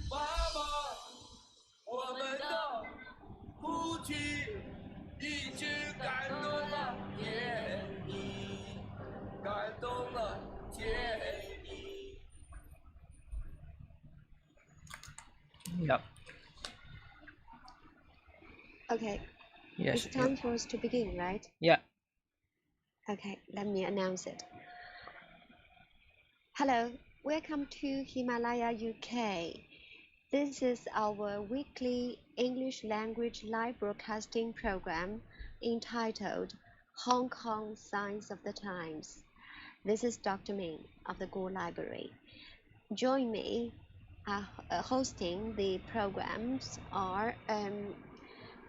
妈妈，我们的哭泣一直感动了天地，感动了天地。Yep. Okay. Yes. It's time for us to begin, right? Yeah. Okay, let me announce it. Hello, welcome to Himalaya UK. This is our weekly English language live broadcasting program entitled Hong Kong Signs of the Times. This is Dr. Ming of the Gore Library. Join me hosting the programs are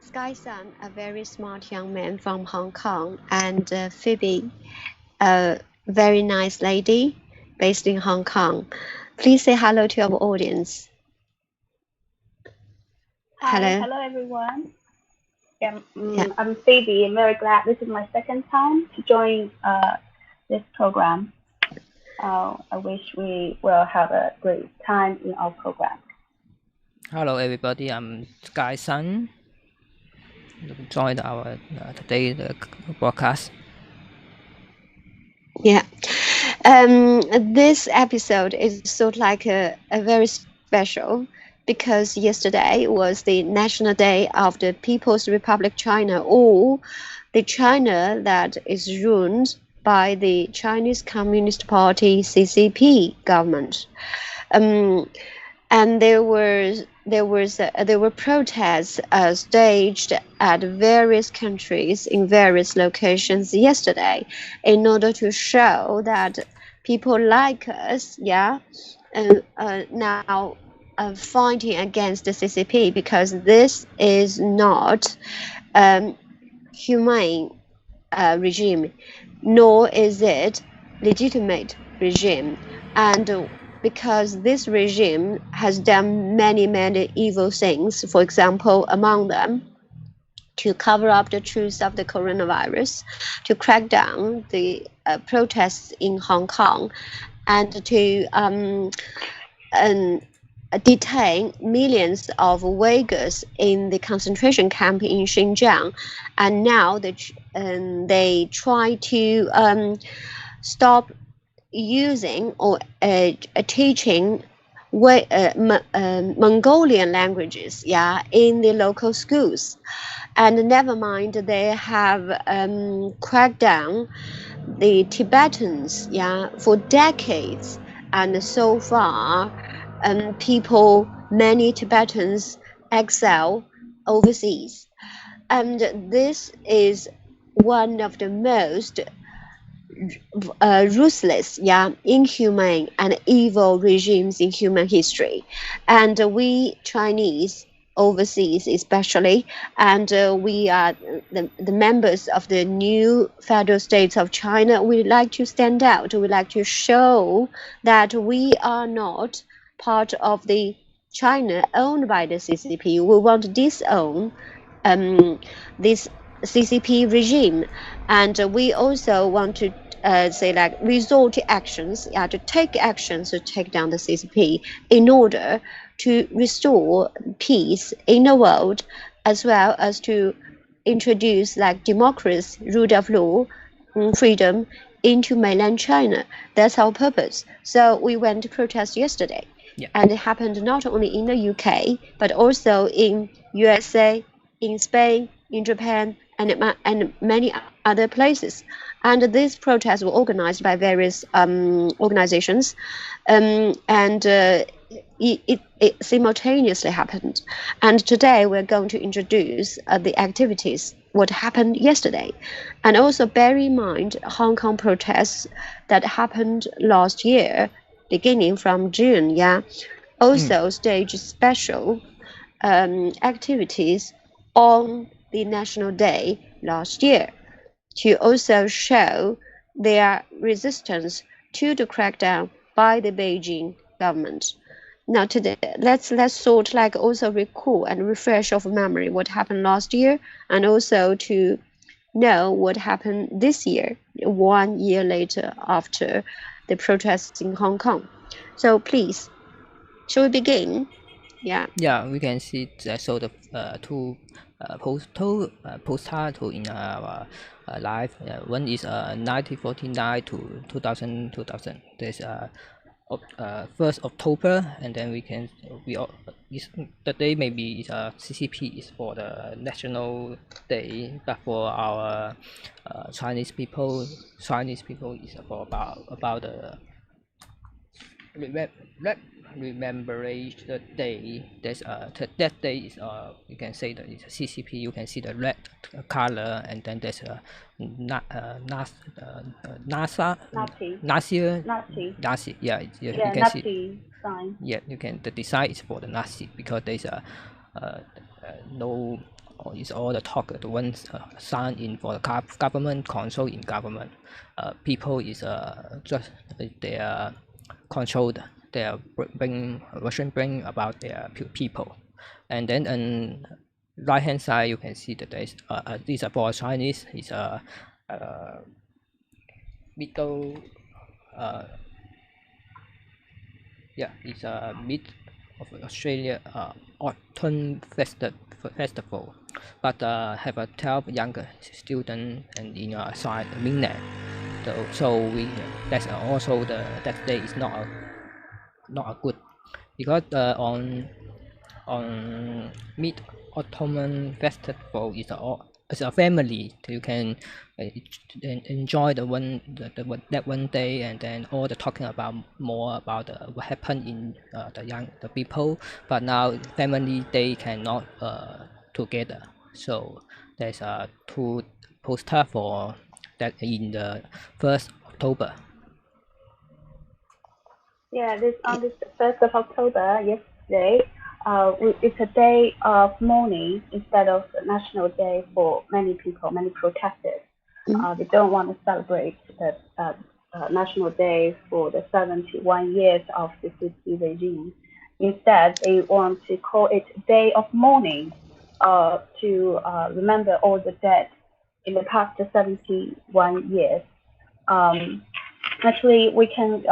Sky Sun, a very smart young man from Hong Kong, and Phoebe, a very nice lady based in Hong Kong. Please say hello to our audience. Hi, hello everyone. I'm Phoebe. I'm very glad this is my second time to join this program. I wish we will have a great time in our program. Hello, everybody. I'm Sky Sun. Joined our today the broadcast. Yeah. This episode is sort of like a very special because yesterday was the National Day of the People's Republic China, or the China that is ruled by the Chinese Communist Party (CCP) government. And there were protests staged at various countries in various locations yesterday, in order to show that people like us, now fighting against the CCP, because this is not humane regime, nor is it legitimate regime, and because this regime has done many evil things. For example, among them, to cover up the truth of the coronavirus, to crack down the protests in Hong Kong, and to detain millions of Uyghurs in the concentration camp in Xinjiang, and now they try to stop using or teaching Mongolian languages, in the local schools. And never mind, they have cracked down the Tibetans, for decades, and so far, many Tibetans exile overseas, and this is one of the most ruthless, inhumane and evil regimes in human history. And we Chinese overseas especially, and we are the members of the new federal states of China, we like to stand out. We like to show that we are not part of the China owned by the CCP. We want to disown this CCP regime, and we also want to resort to actions, to take actions to take down the CCP in order to restore peace in the world, as well as to introduce democracy, rule of law, freedom into mainland China. That's our purpose. So we went to protest yesterday, and it happened not only in the UK but also in USA, in Spain, in Japan, and many other places. And these protests were organized by various organizations, and it simultaneously happened. And today we're going to introduce the activities, what happened yesterday. And also bear in mind Hong Kong protests that happened last year, beginning from June, also staged special activities on the National Day last year, to also show their resistance to the crackdown by the Beijing government. Now today, let's sort also recall and refresh of memory what happened last year, and also to know what happened this year, 1 year later after the protests in Hong Kong. So please, shall we begin? Yeah. Yeah, we can see so the two posters in our live. One is 1949 to 2000. There's 1st October, and then the day maybe is CCP is for the National Day, but for our Chinese people is for about the remembering the day. That day is you can say that it's a CCP. You can see the red color, and then there's a NASA Nazi. Yeah, you can Nazi see. sign. Yeah, you can. The design is for the Nazi because there's no. Or it's all the talk. The ones signed in for the government, control in government. People is just they are controlled. They are Russian bring about their people, and then on right hand side you can see that there is these are for Chinese. It's a middle it's a mid of Australia autumn festival, but have a 12 younger student and in side mainland. So we that's also that day is not a good because on mid autumn festival is as a family you can enjoy that one day, and then all the talking about more about what happened in the people, but now family they cannot together. So there's two poster for that in the 1st October. Yeah, on this 1st of October, yesterday, it's a day of mourning instead of a national day for many people, many protesters. They don't want to celebrate the national day for the 71 years of the CCP regime. Instead, they want to call it Day of Mourning to remember all the dead in the past 71 years. Actually, we can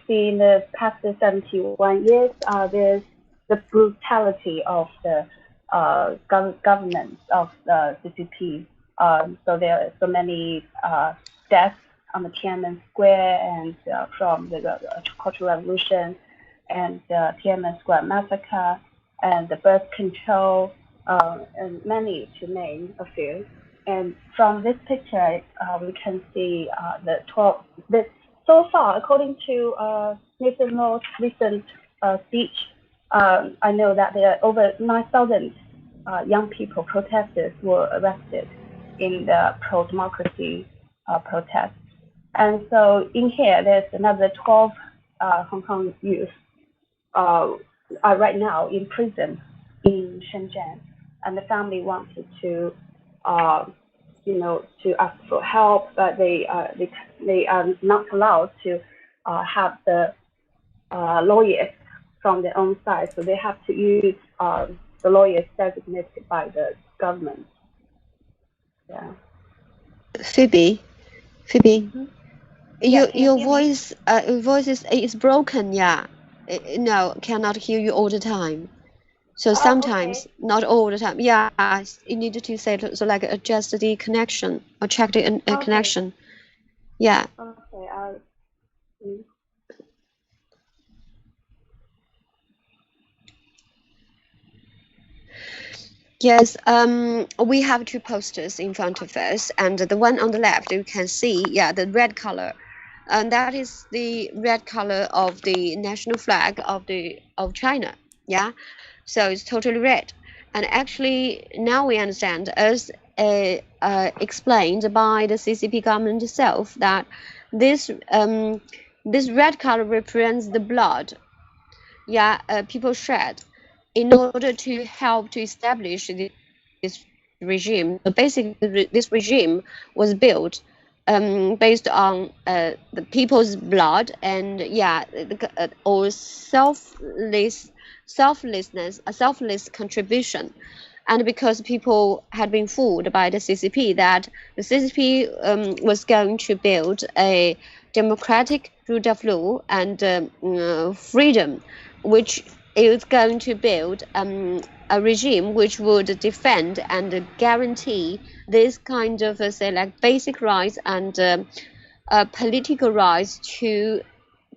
see in the past 71 years, there's the brutality of the government of the CCP. So there are so many deaths on the Tiananmen Square and from the Cultural Revolution and Tiananmen Square massacre and the birth control and many to name a few. And from this picture, we can see so far, according to Mr. Mo's recent speech, I know that there are over 9,000 young people, protesters, were arrested in the pro-democracy protests. And so in here, there's another 12 Hong Kong youth are right now in prison in Shenzhen, and the family wanted to to ask for help, but they are not allowed to have the lawyers from their own side, so they have to use the lawyers designated by the government. Yeah. Phoebe, Mm-hmm. your voice is broken. Yeah, no, cannot hear you all the time. So sometimes, okay. not all the time. Yeah, you need to say so like adjust the connection or check the connection. Yeah. Okay. Yes. We have two posters in front of us, and the one on the left you can see, yeah, the red color, and that is the red color of the national flag of China. Yeah. So it's totally red. And actually, now we understand, as explained by the CCP government itself, that this red color represents the blood, yeah, people shed in order to help to establish this regime. Basically, this regime was built based on the people's blood and or selflessness, a selfless contribution. And because people had been fooled by the CCP that the CCP was going to build a democratic rule of law and freedom, which is going to build a regime which would defend and guarantee this kind of say like basic rights and political rights to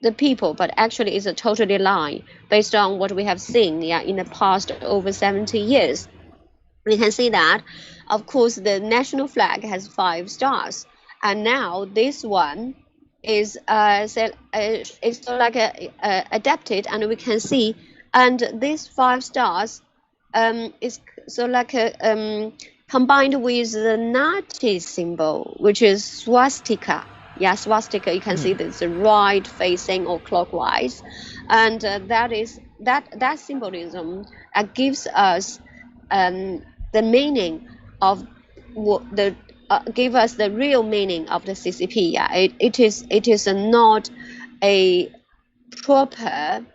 the people, but actually it's a totally lie based on what we have seen in the past over 70 years. We can see that, of course, the national flag has 5 stars, and now this one is it's sort of like adapted, and we can see, and these 5 stars is so like combined with the Nazi symbol, which is swastika. Yeah, swastika. You can see it's right facing or clockwise, and that symbolism gives us the meaning of the give us the real meaning of the CCP. Yeah, it is not a proper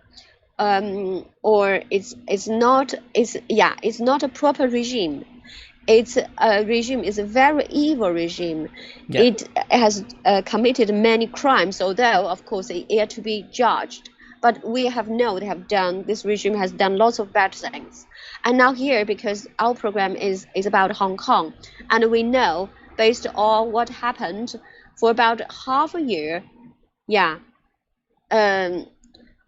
or it's not a proper regime. It's a regime is a very evil regime. Yeah. It has committed many crimes, although of course it yet to be judged. But we have known this regime has done lots of bad things. And now here, because our program is about Hong Kong, and we know based on what happened for about half a year,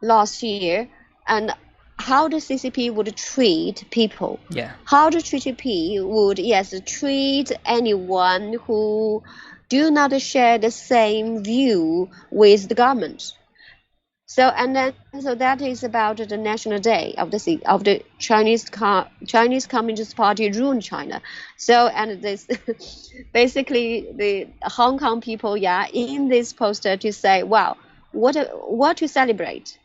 last year, and how the CCP would treat people. Yeah. How the CCP would treat anyone who do not share the same view with the government. So that is about the National Day of the Chinese Communist Party ruled China. So and this basically the Hong Kong people in this poster to say, wow, what to celebrate,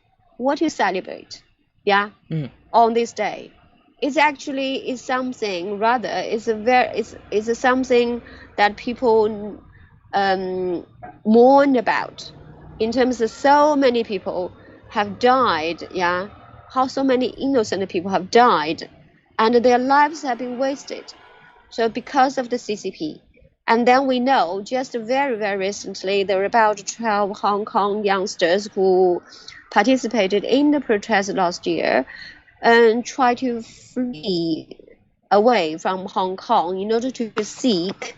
on this day. It's actually something rather it's something that people mourn about. In terms of so many people have died, how so many innocent people have died, and their lives have been wasted. So because of the CCP. And then we know just very, very recently, there were about 12 Hong Kong youngsters who participated in the protest last year and tried to flee away from Hong Kong in order to seek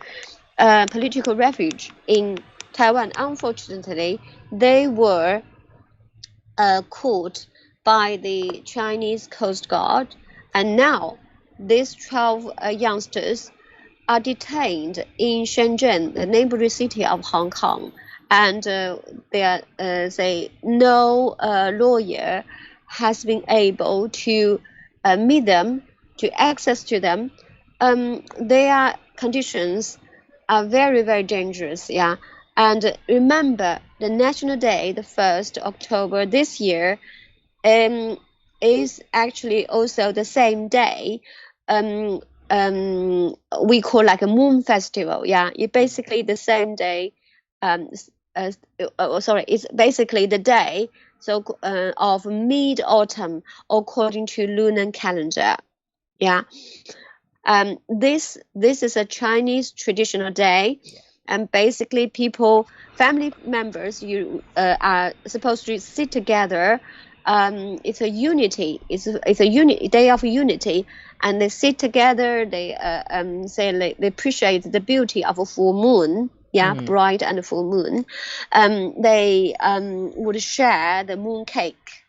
political refuge in Taiwan. Unfortunately, they were caught by the Chinese Coast Guard, and now these 12 youngsters are detained in Shenzhen, the neighboring city of Hong Kong, and no lawyer has been able to meet them, to access to them. Their conditions are very, very dangerous. And remember, the National Day, the 1st October this year, is actually also the same day. We call like a moon festival. It's basically the same day. It's basically the day of mid-autumn according to lunar calendar. This is a Chinese traditional day. And basically, family members, are supposed to sit together. It's a unity. It's a day of unity, and they sit together. They they appreciate the beauty of a full moon. Bright and full moon. They would share the moon cake.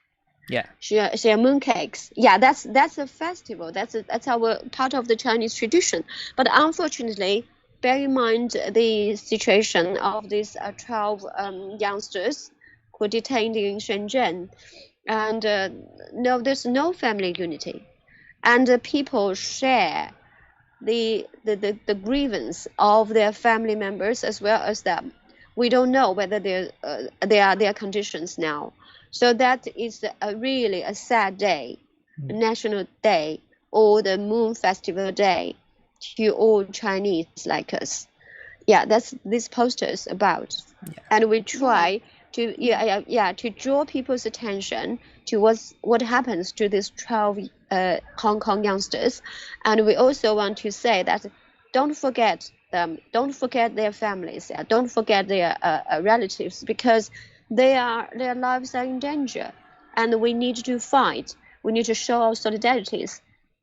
Share moon cakes. That's a festival. That's our part of the Chinese tradition. But unfortunately, bear in mind the situation of these 12 youngsters who are detained in Shenzhen, and no, there's no family unity, and people share the grievance of their family members as well as them. We don't know whether they are their conditions now. So that is really a sad day, National Day or the Moon Festival Day to all Chinese like us. That's this poster is about. And we try to draw people's attention to what happens to these 12 Hong Kong youngsters. And we also want to say that don't forget them. Don't forget their families. Don't forget their relatives, because their lives are in danger, and we need to fight. We need to show our solidarities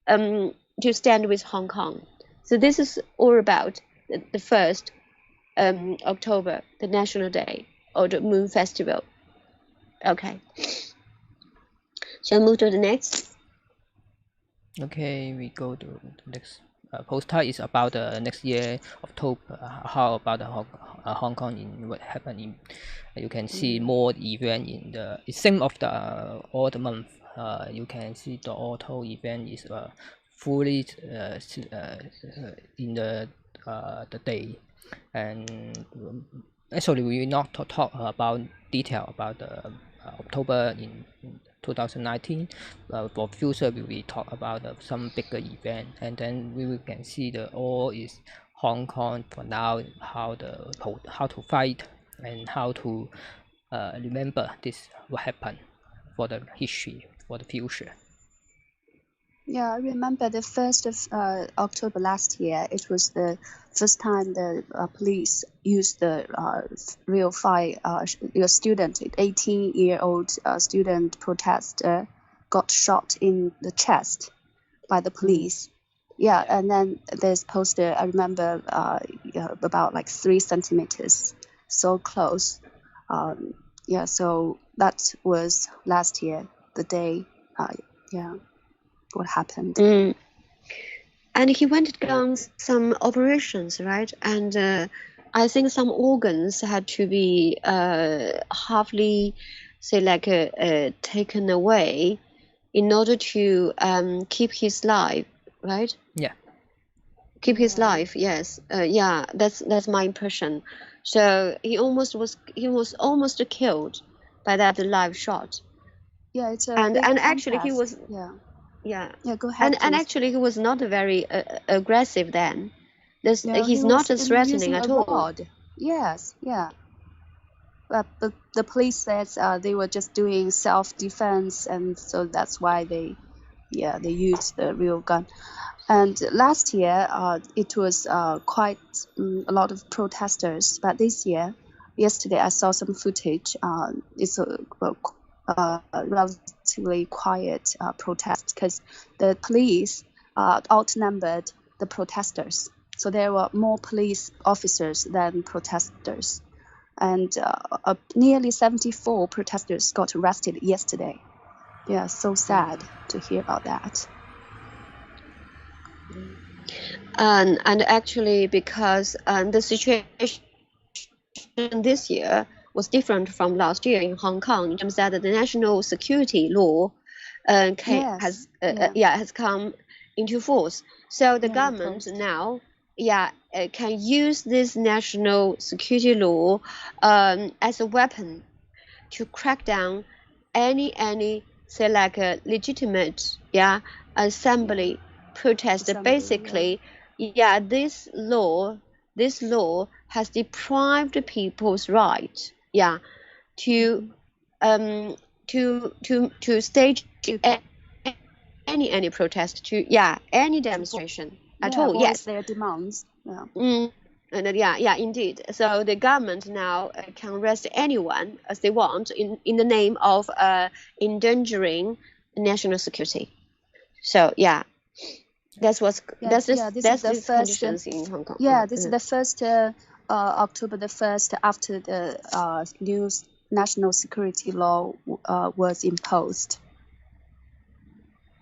to stand with Hong Kong. So this is all about the 1st October, the National Day or the Moon Festival. Okay. Shall we move to the next? Okay, we go to the next postcard is about next year October. How about the Hong Kong in what happened in? You can see more event in the same of the all the month. You can see the auto event is fully in the day, and actually we will not talk about detail about the October in 2019. For future we will talk about some bigger event, and then we can see the all is Hong Kong for now, how to fight and how to remember this what happened for the history for the future. Yeah, I remember the 1st of October last year. It was the first time the police used the real fire. Your student, 18-year-old student protester, got shot in the chest by the police. Yeah, and then this poster, I remember, about like 3 centimeters, so close. Yeah, so that was last year, the day. Yeah. What happened. And he went down some operations, right? And I think some organs had to be halfly, say, like taken away in order to keep his life, right? Yeah. Keep his life. Yes. Yeah. That's my impression. So he was almost killed by that live shot. Yeah, it's a and big actually he contrast. was. Yeah. Go ahead. And actually he was not very aggressive then. He's not threatening at all. Rod. Yes, yeah. But the police says they were just doing self-defense, and so that's why they used the real gun. And last year it was quite a lot of protesters, but this year, yesterday I saw some footage. It's a relatively quiet protest, because the police outnumbered the protesters. So there were more police officers than protesters. And nearly 74 protesters got arrested yesterday. Yeah, so sad to hear about that. And actually, because the situation this year was different from last year in Hong Kong in terms that the national security law has come into force. So the government now can use this national security law as a weapon to crack down any say like a legitimate assembly protest. Basically, this law has deprived people's right to stage any protest, to any demonstration at all. Yes, their demands. Indeed. So the government now can arrest anyone as they want in the name of endangering national security. So that's the conditions in Hong Kong. Yeah, this is the first October the 1st after the new national security law was imposed.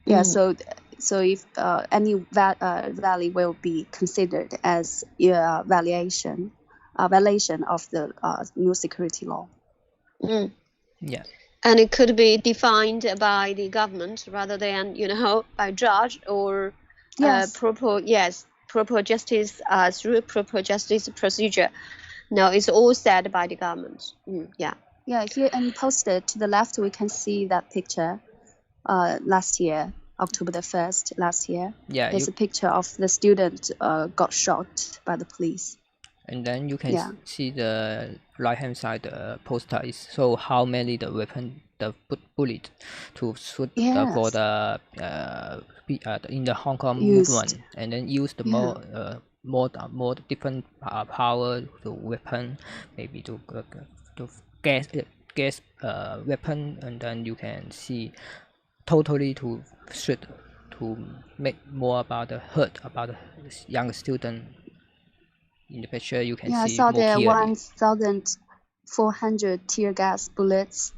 Yeah, so if any rally will be considered as a violation of the new security law. Yeah. And it could be defined by the government rather than by judge or proper justice through proper justice procedure. No, it's all set by the government. Yeah, here and posted to the left we can see that picture last year, October the 1st last year. Yeah, there's a picture of the student got shot by the police. And then you can see the right hand side poster is so how many the weapon the bullet to shoot for the in the Hong Kong movement, and then use the more more different power to weapon, maybe to gas weapon, and then you can see totally to shoot to make more about the hurt about the young student. In the picture, you can Yeah, I see saw more there clearly. 1,400 tear gas bullets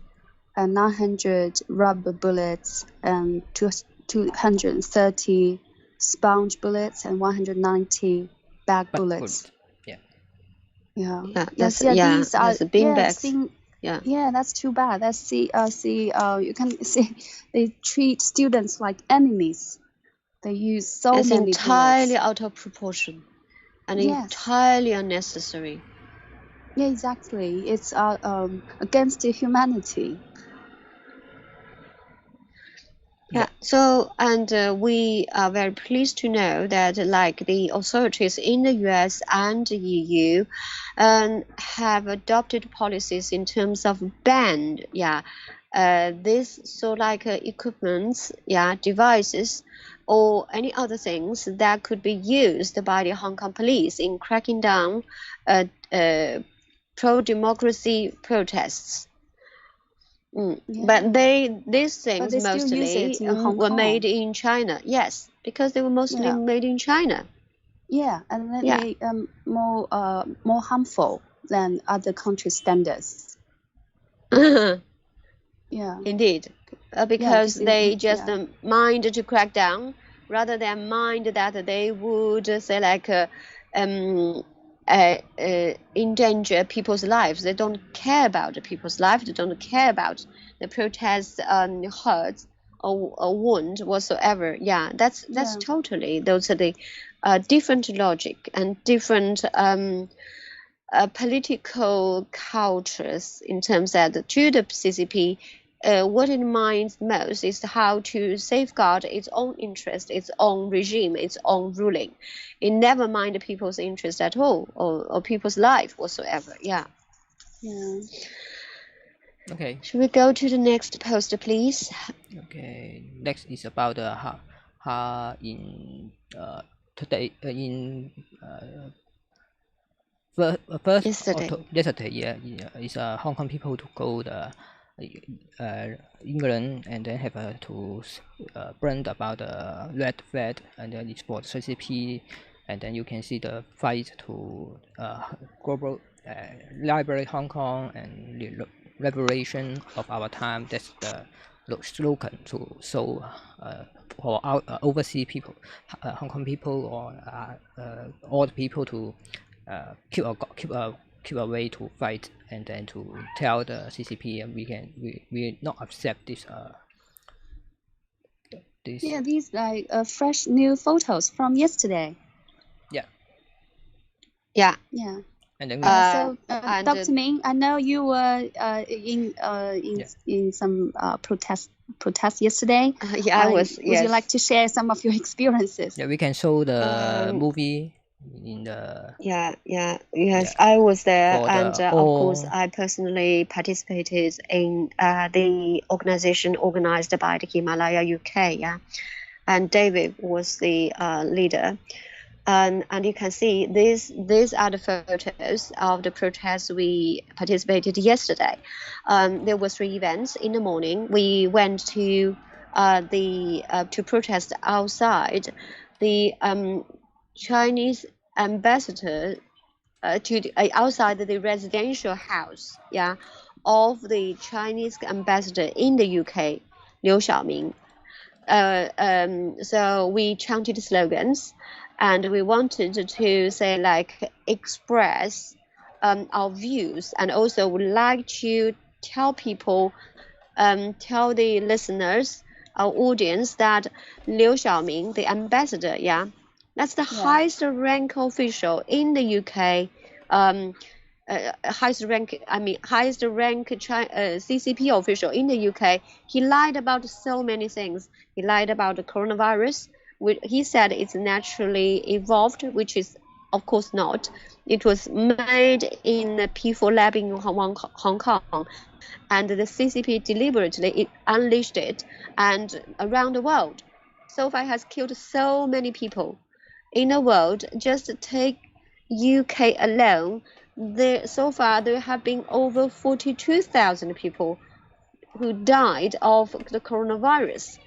and 900 rubber bullets and 230 sponge bullets and 190 bag But bullets. yeah. Yeah. Yeah, Yes. that's Yeah. yeah, These are that's bean bags. Seeing, Yeah. yeah, that's too bad. Let's see. You can see they treat students like enemies. They use so It's many entirely bullets. out of proportion and Yes. entirely unnecessary. Yeah, exactly. It's against humanity. Yeah. So, and we are very pleased to know that, like the authorities in the US and the EU, have adopted policies in terms of ban, this equipments, devices, or any other things that could be used by the Hong Kong police in cracking down pro-democracy protests. Yeah. But these things they still use mostly it in Hong were Kong. made in China. Yes, because they were mostly Yeah. made in China. Yeah, and then Yeah. they more harmful than other country standards. Yeah. Indeed, because they just yeah. mind to crack down rather than mind that they would say like endanger people's lives. They don't care about the people's life. They don't care about the protest hurt or wound whatsoever. Yeah, that's Yeah. totally, those are the different logic and different political cultures in terms that to the CCP, what it minds most is how to safeguard its own interest, its own regime, its own ruling. It never mind people's interest at all, or people's life whatsoever. Yeah. Yeah. Okay. Should we go to the next poster, please? Okay. Next is about how in today in first yesterday, is Hong Kong people to go the England and then have to brand about the red flag, and then it's for CCP, and then you can see the fight to global liberate Hong Kong and liberation of our time. That's the slogan to show for our overseas people, Hong Kong people, or all the people to keep away to fight, and then to tell the CCP, and we not accept this this. Yeah, these like fresh new photos from yesterday. Yeah. Yeah. Yeah. And then so Dr. Ming, I know you were in some protest yesterday. Yeah, I was. Would you like to share some of your experiences? Yeah, we can show the movie in the. Yes, I was there, and of course, I personally participated in the organization organized by the Himalaya UK. Yeah, and David was the leader. And you can see these are the photos of the protests we participated yesterday. There were 3 events. In the morning, we went to to protest outside the Chinese ambassador outside the residential house, of the Chinese ambassador in the UK, Liu Xiaoming. So we chanted slogans, and we wanted to say like express our views, and also would like to tell people, tell the listeners, our audience, that Liu Xiaoming, the ambassador, that's the highest rank official in the UK. Highest rank CCP official in the UK. He lied about so many things. He lied about the coronavirus. He said it's naturally evolved, which is of course not. It was made in the P4 lab in Hong Kong, and the CCP deliberately unleashed it, and around the world. So far has killed so many people. in the world. Just take UK alone, so far there have been over 42,000 people who died of the coronavirus.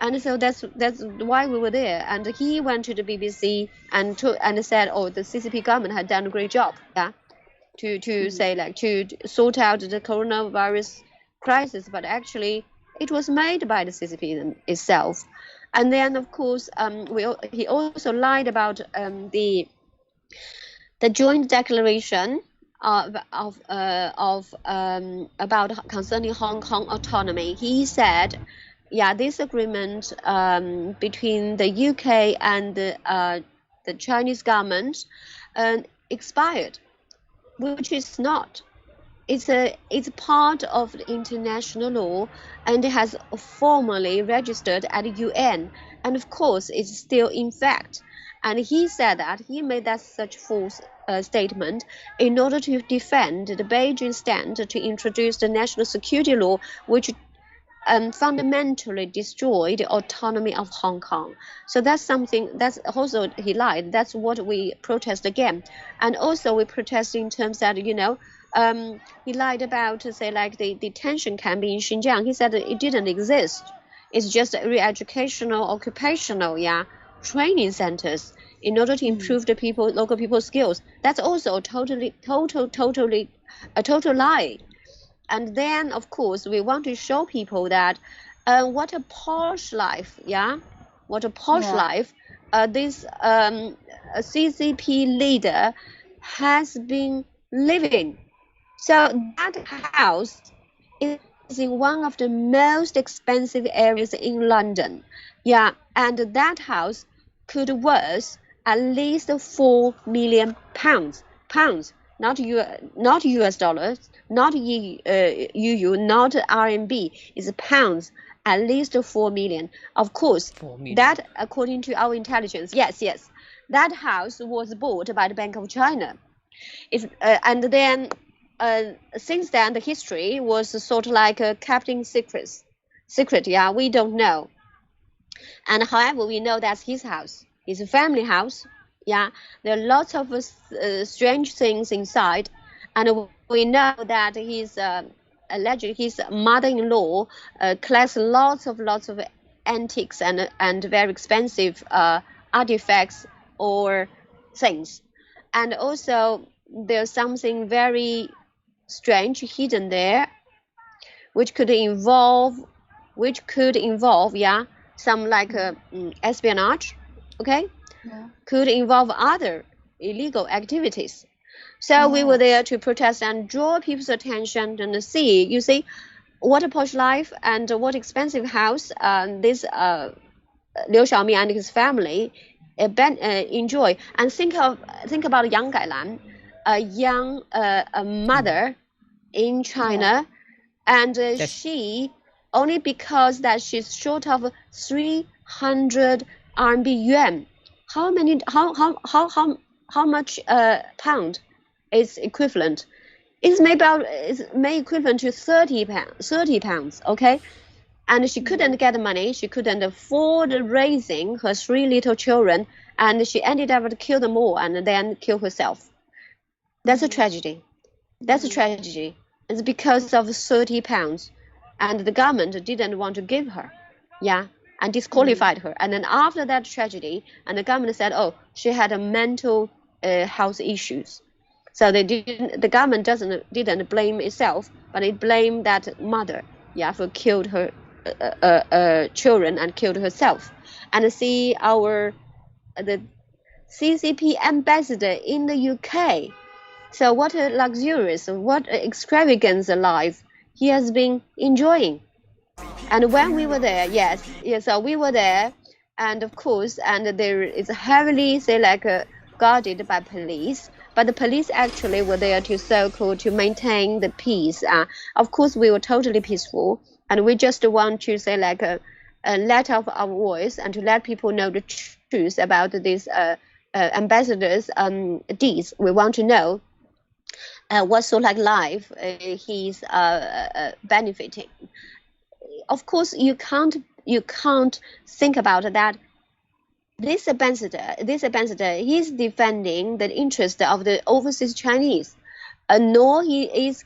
And so that's why we were there. And he went to the BBC and said, oh, the CCP government had done a great job, yeah, to say, like, to sort out the coronavirus crisis. But actually, it was made by the CCP itself. And then, of course, he also lied about the joint declaration about concerning Hong Kong autonomy. He said, yeah, this agreement between the UK and the Chinese government expired, which is not. It's part of the international law, and it has formally registered at the UN, and of course it's still in fact. And he said that he made that such false statement in order to defend the Beijing stand to introduce the national security law, which fundamentally destroy the autonomy of Hong Kong. So that's something that's also he lied. That's what we protest again. And also we protest in terms that, he lied about, say, like the detention camp in Xinjiang. He said it didn't exist. It's just re-educational, occupational, training centers in order to improve the local people's skills. That's also a total lie. And then, of course, we want to show people that what a posh life, what a posh life this CCP leader has been living. So that house is in one of the most expensive areas in London, and that house could worth at least 4 million pounds, not US dollars, not EU, not RMB, it's pounds, at least 4 million. Of course, 4 million. That according to our intelligence, yes, that house was bought by the Bank of China. And then since then the history was sort of like kept in secret, we don't know. And however, we know that's his house, his family house. There are lots of strange things inside, and we know that his mother-in-law collects lots of antiques and very expensive artifacts or things. And also there's something very strange hidden there, which could involve some like espionage, okay? Could involve other illegal activities. So we were there to protest and draw people's attention and see, you see, what a posh life and what expensive house this Liu Xiaomi and his family enjoy. And think about Yang Gailan, a young mother in China, and she, only because that she's short of 300 RMB yuan. How much pound is equivalent? It's may equivalent to 30 pounds, okay? And she couldn't get the money. She couldn't afford raising her 3 little children, and she ended up to kill them all and then kill herself. That's a tragedy. That's a tragedy. It's because of 30 pounds, and the government didn't want to give her, and disqualified her. And then after that tragedy, and the government said, oh, she had a mental health issues. So the government didn't blame itself, but it blamed that mother, for killed her children and killed herself. And see the CCP ambassador in the UK. So what a luxurious, what extravagant life he has been enjoying. And when we were there, so we were there, and of course, and there is heavily, say, like guarded by police. But the police actually were there to maintain the peace. Of course, we were totally peaceful, and we just want to say, like, let off our voice and to let people know the truth about this ambassador's deeds. We want to know what sort of life he's benefiting. Of course, you can't think about that this ambassador, he's defending the interest of the overseas Chinese, nor he is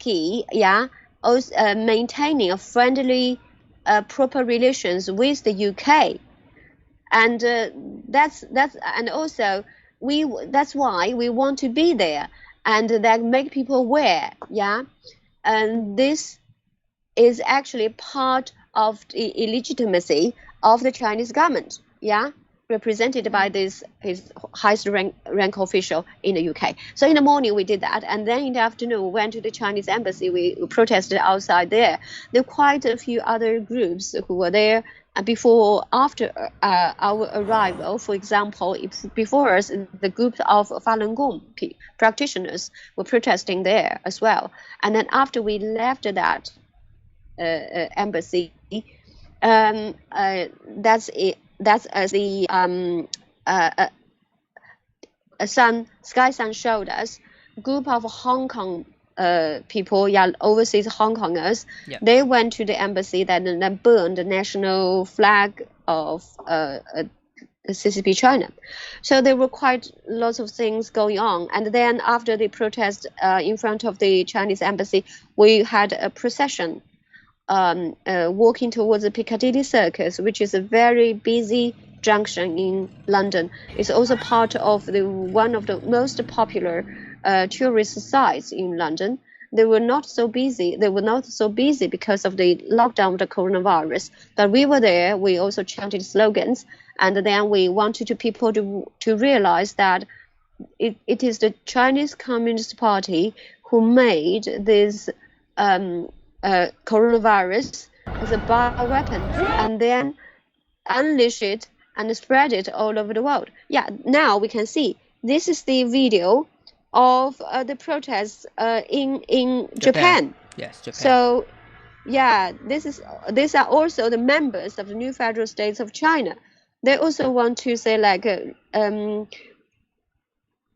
also maintaining a friendly, proper relations with the UK, and that's and also that's why we want to be there and that make people aware, and this is actually part of the illegitimacy of the Chinese government, represented by his highest rank official in the UK. So in the morning we did that, and then in the afternoon we went to the Chinese embassy. We protested outside there. There were quite a few other groups who were there after our arrival. For example, before us, the group of Falun Gong practitioners were protesting there as well. And then after we left that embassy, that's as the Sky Sun showed us, group of Hong Kong people, overseas Hong Kongers, they went to the embassy and then burned the national flag of CCP China. So there were quite lots of things going on. And then after the protest in front of the Chinese embassy, we had a procession walking towards the Piccadilly Circus, which is a very busy junction in London. It's also part of one of the most popular tourist sites in London. They were not so busy. They were not so busy because of the lockdown of the coronavirus. But we were there. We also chanted slogans, and then we wanted people to realize that it is the Chinese Communist Party who made this coronavirus as a bioweapon and then unleash it and spread it all over the world. Now we can see this is the video of the protests in Japan. Yes, Japan. So these are also the members of the new federal states of China. They also want to say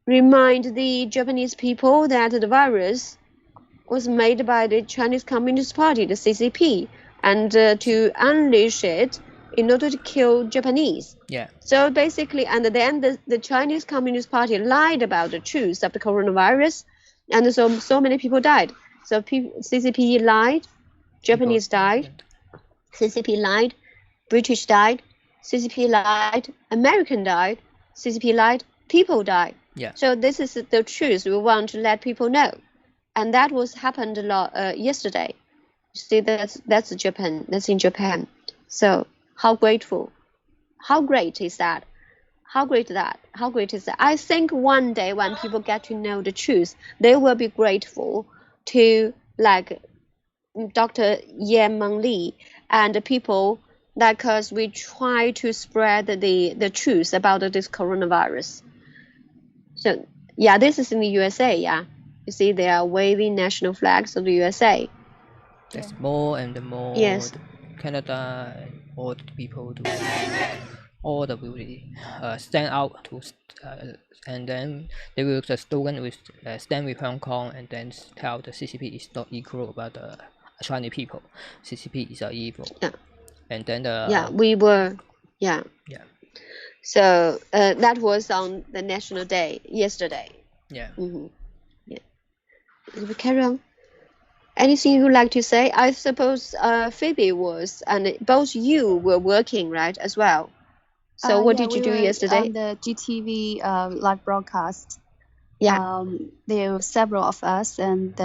remind the Japanese people that the virus was made by the Chinese Communist Party, the CCP, and to unleash it in order to kill Japanese. So basically, and then the Chinese Communist Party lied about the truth of the coronavirus, and so many people died. So CCP lied, Japanese died, CCP lied, British died, CCP lied, American died, CCP lied, people died. So this is the truth we want to let people know. And that happened a lot yesterday. You see, that's Japan. That's in Japan. So how great is that? How great is that? I think one day when people get to know the truth, they will be grateful to Dr. Yan Mengli and the people, because we try to spread the truth about this coronavirus. So this is in the USA. You see, they are waving national flags of the USA. There's more and more. Yes. Canada and all the people do all the beauty stand out to and then they will the slogan with stand with Hong Kong, and then tell the CCP is not equal about the Chinese people. CCP is evil. And then we were So that was on the National Day yesterday. We carry on. Anything you would like to say? I suppose Phoebe was, and both you were working, right, as well. So what did you do yesterday? On the GTV live broadcast. There were several of us, and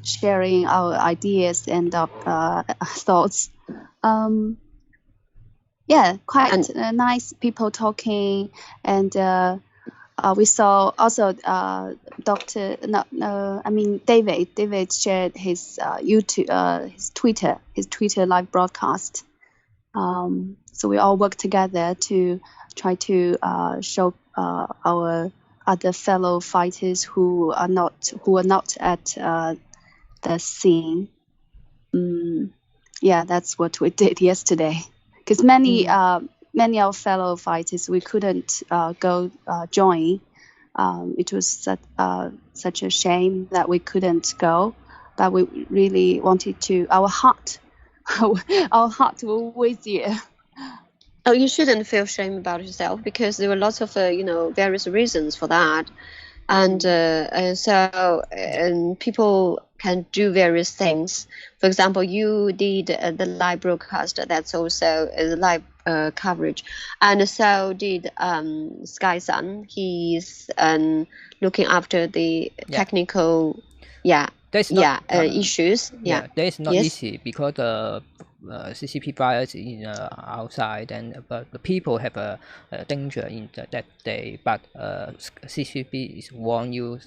sharing our ideas and thoughts. Quite nice people talking, and we saw also David. David shared his his Twitter live broadcast. So we all work together to try to show our other fellow fighters who are not at the scene. That's what we did yesterday. Because many of our fellow fighters, we couldn't go join. It was such a shame that we couldn't go, but we really wanted to. Our heart were with you. Oh, you shouldn't feel shame about yourself because there were lots of various reasons for that, and people can do various things. For example, you did the live broadcast. That's also the live coverage, and so did Sky Sun. He's looking after the technical, That's not issues. that is not Yes. easy because the CCP virus in outside, and but the people have a danger in that day. But CCP is warn you,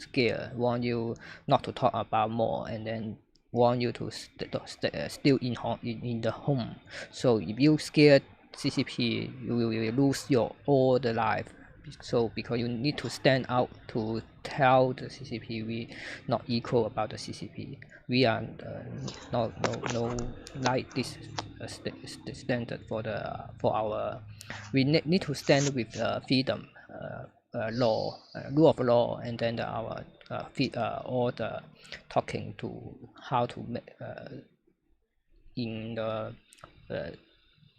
warn you not to talk about more, and then warn you to still in the home. So if you scared CCP, you will lose your all the life. So because you need to stand out to tell the CCP we not equal about the CCP. We are no like this standard for our. We need to stand with freedom, law, rule of law, and then our all the talking to how to make in the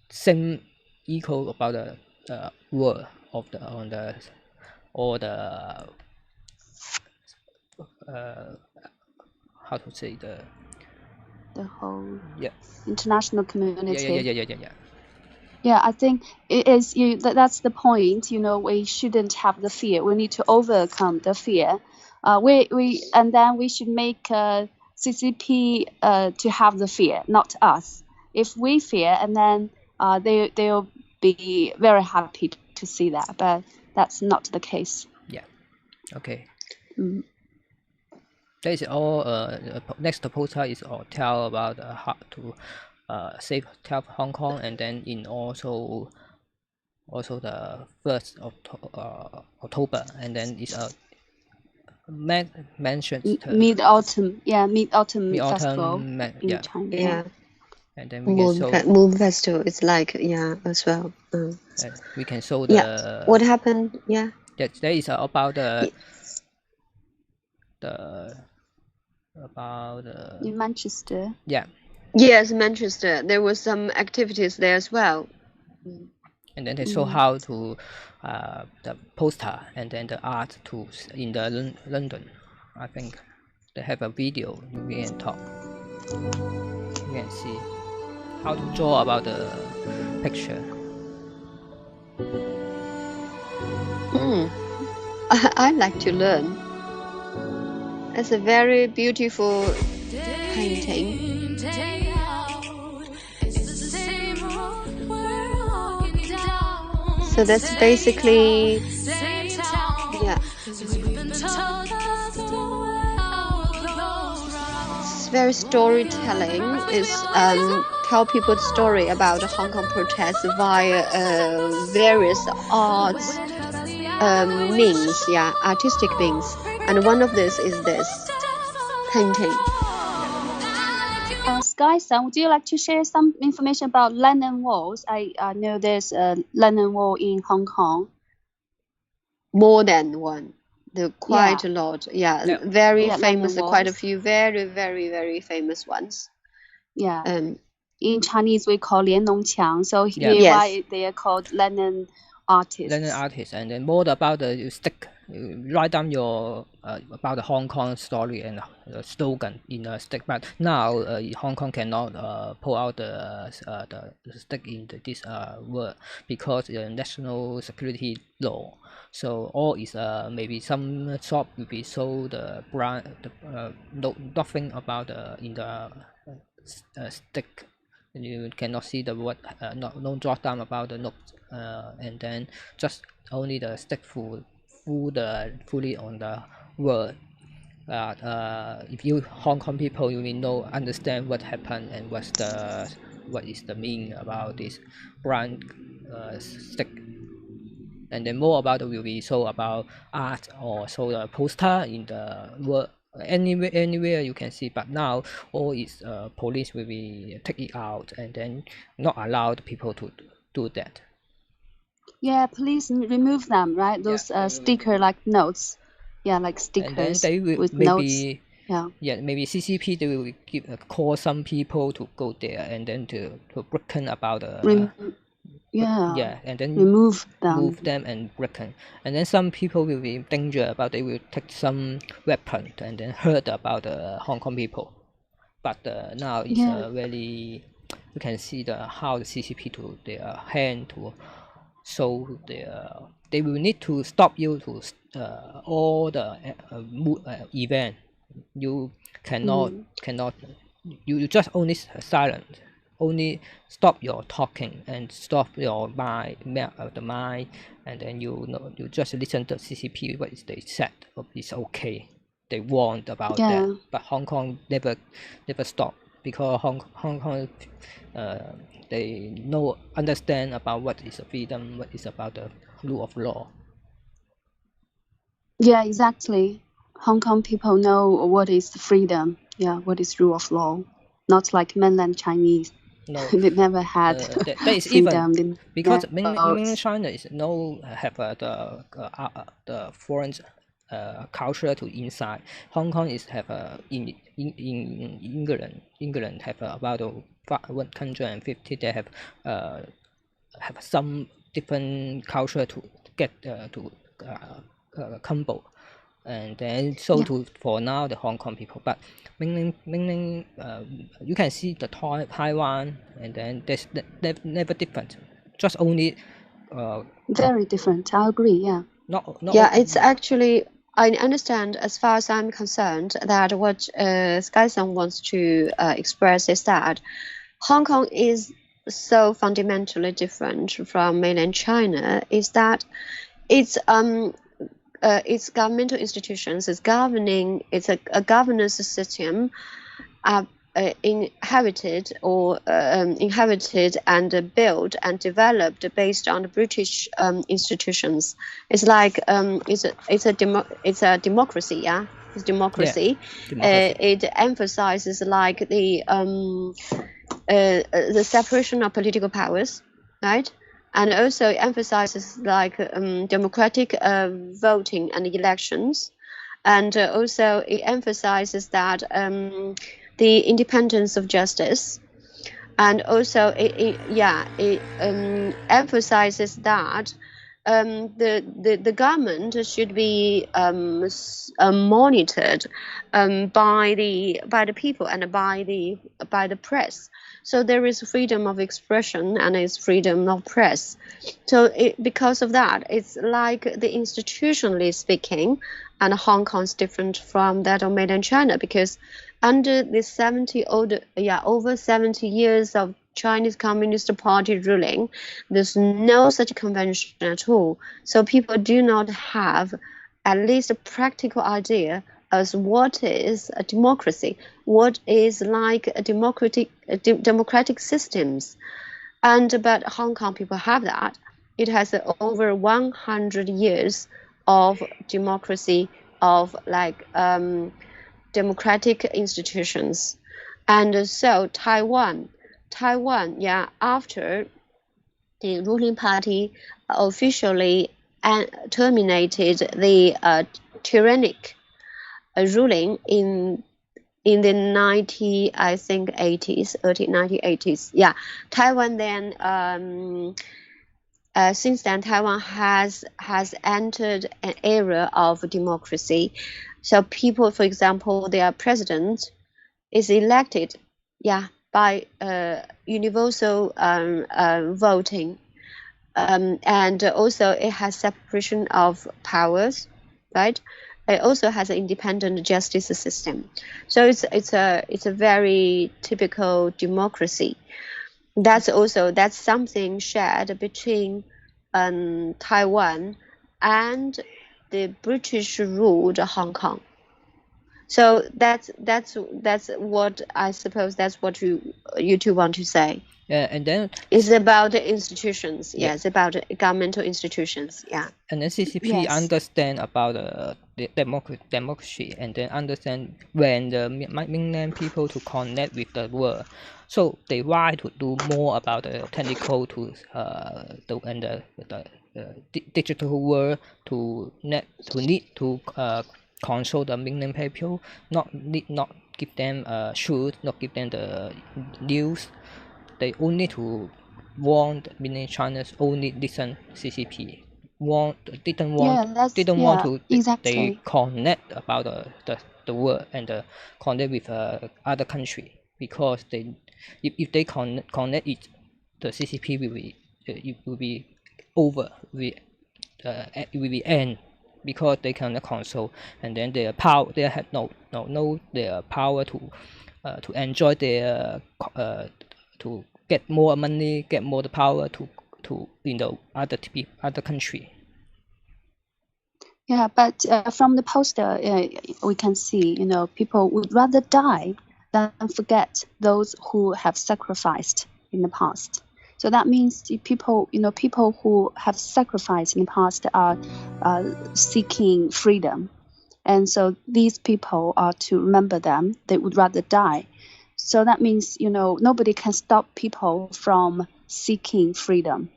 same equal about the world of the on the all the how to say the whole yeah international community. yeah. Yeah, I think it is that's the point. We shouldn't have the fear. We need to overcome the fear. And then we should make CCP to have the fear, not us. If we fear, and then they'll be very happy to see that. But that's not the case. Yeah. Okay. Mm. That is all. Next poster is all tell about how to save tell Hong Kong, and then in also the 1st of October, and then it's mentioned Mid-autumn festival in China. Yeah. And then we can show Moon Festival. It's like as well. we can show the what happened. Yeah. That is about the in Manchester. Yeah. Yes, Manchester. There was some activities there as well. And then they show how to the poster and then the art tools in the London. I think they have a video we can talk. You can see how to draw about the picture. I like to learn. It's a very beautiful painting. So that's basically, it's very storytelling. It's tell people the story about the Hong Kong protests via various arts means, artistic means. And one of this is this painting. Sky-san, would you like to share some information about Lennon Walls? I know there's a Lennon Wall in Hong Kong. More than one. Quite a lot. Very famous. Quite a few very, very, very famous ones. Yeah. In Chinese, we call 连农墙. So here, why they are called Lennon artists. Lennon artists, and then more about the stick. Write down your about the Hong Kong story and slogan in a stick. But now Hong Kong cannot pull out the stick in this word because the national security law. So all is maybe some shop will be sold the brand nothing about in the stick. You cannot see the word no drop down about the note and then just only the stick fully on the word. If you Hong Kong people, you will know understand what happened and what is the meaning about this brand stick. And then more about it will be show about art or show the poster in the world anywhere you can see. But now all is police will be take it out and then not allow the people to do that. Yeah, please remove them, right? Those sticker like notes. Yeah, like stickers and then they will with maybe notes. Maybe CCP they will call some people to go there and then to broken about Yeah, and then remove move them. them and reckon. And then some people will be in danger about they will take some weapon and then hurt about the Hong Kong people. But now it's Yeah. very, you can see how the CCP to their hand to show they will need to stop you to all the event. You cannot you just only silent, only stop your talking and stop your the mind, and then you just listen to CCP what is they said. It's okay. They warned about that, Yeah. but Hong Kong never stop because Hong Kong they understand about what is freedom, what is about the rule of law. Yeah, exactly. Hong Kong people know what is freedom. Yeah, what is rule of law. Not like mainland Chinese. No, They never had there is freedom. even because never mainland China is no have the foreign culture to inside. Hong Kong is have in England have about 150. They have some different culture to get to combo. And then so Yeah. to for now the Hong Kong people, but mainland you can see the Taiwan, and then there's never different, just only Very different. I agree. Yeah. not Yeah, it's actually, I understand as far as I'm concerned that what Skyson wants to express is that Hong Kong is so fundamentally different from mainland China is that its governmental institutions, it's a governance system are inherited and built and developed based on the British institutions. It's like it's a democracy, yeah. It's democracy. democracy. It emphasizes like the separation of political powers, right? And also emphasizes like democratic voting and elections, and also it emphasizes that the independence of justice, and also it emphasizes that the government should be monitored by the people and by the press. So there is freedom of expression and it's freedom of press. So because of that, it's like the institutionally speaking, and Hong Kong is different from that of mainland China because under the over 70 years of Chinese Communist Party ruling, there's no such convention at all. So people do not have at least a practical idea as what is a democracy, what is like a democratic systems. But Hong Kong people have that. It has over 100 years of democracy, of like democratic institutions. And so Taiwan, yeah, after the ruling party officially terminated the tyrannic ruling in the 1980s. Yeah, Taiwan then since then Taiwan has entered an era of democracy. So people, for example, their president is elected, yeah, by universal voting, and also it has separation of powers, right? It also has an independent justice system. So it's a very typical democracy. That's something shared between Taiwan and the British ruled Hong Kong. So that's what I suppose that's what you two want to say. Yeah, and then It's about the institutions. Yeah. Yeah, it's about governmental institutions. Yeah. and then CCP Yes. understand about the democracy, and then understand when the mainland people to connect with the world. So they try to do more about the technical to the digital world to need to control the mainland people, not give them shoot, not give them the news. They only to many Chinese only listen CCP. Didn't Yeah, want to they exactly. connect about the world and connect with other country, because they if they connect it, the CCP will be it will be over, it will be end, because they cannot console, and then their power, they have no their power to enjoy their to get more money, get more the power to other country. Yeah, but from the poster, we can see, people would rather die than forget those who have sacrificed in the past. So that means people who have sacrificed in the past are seeking freedom. And so these people are to remember them. They would rather die. So that means, nobody can stop people from seeking freedom.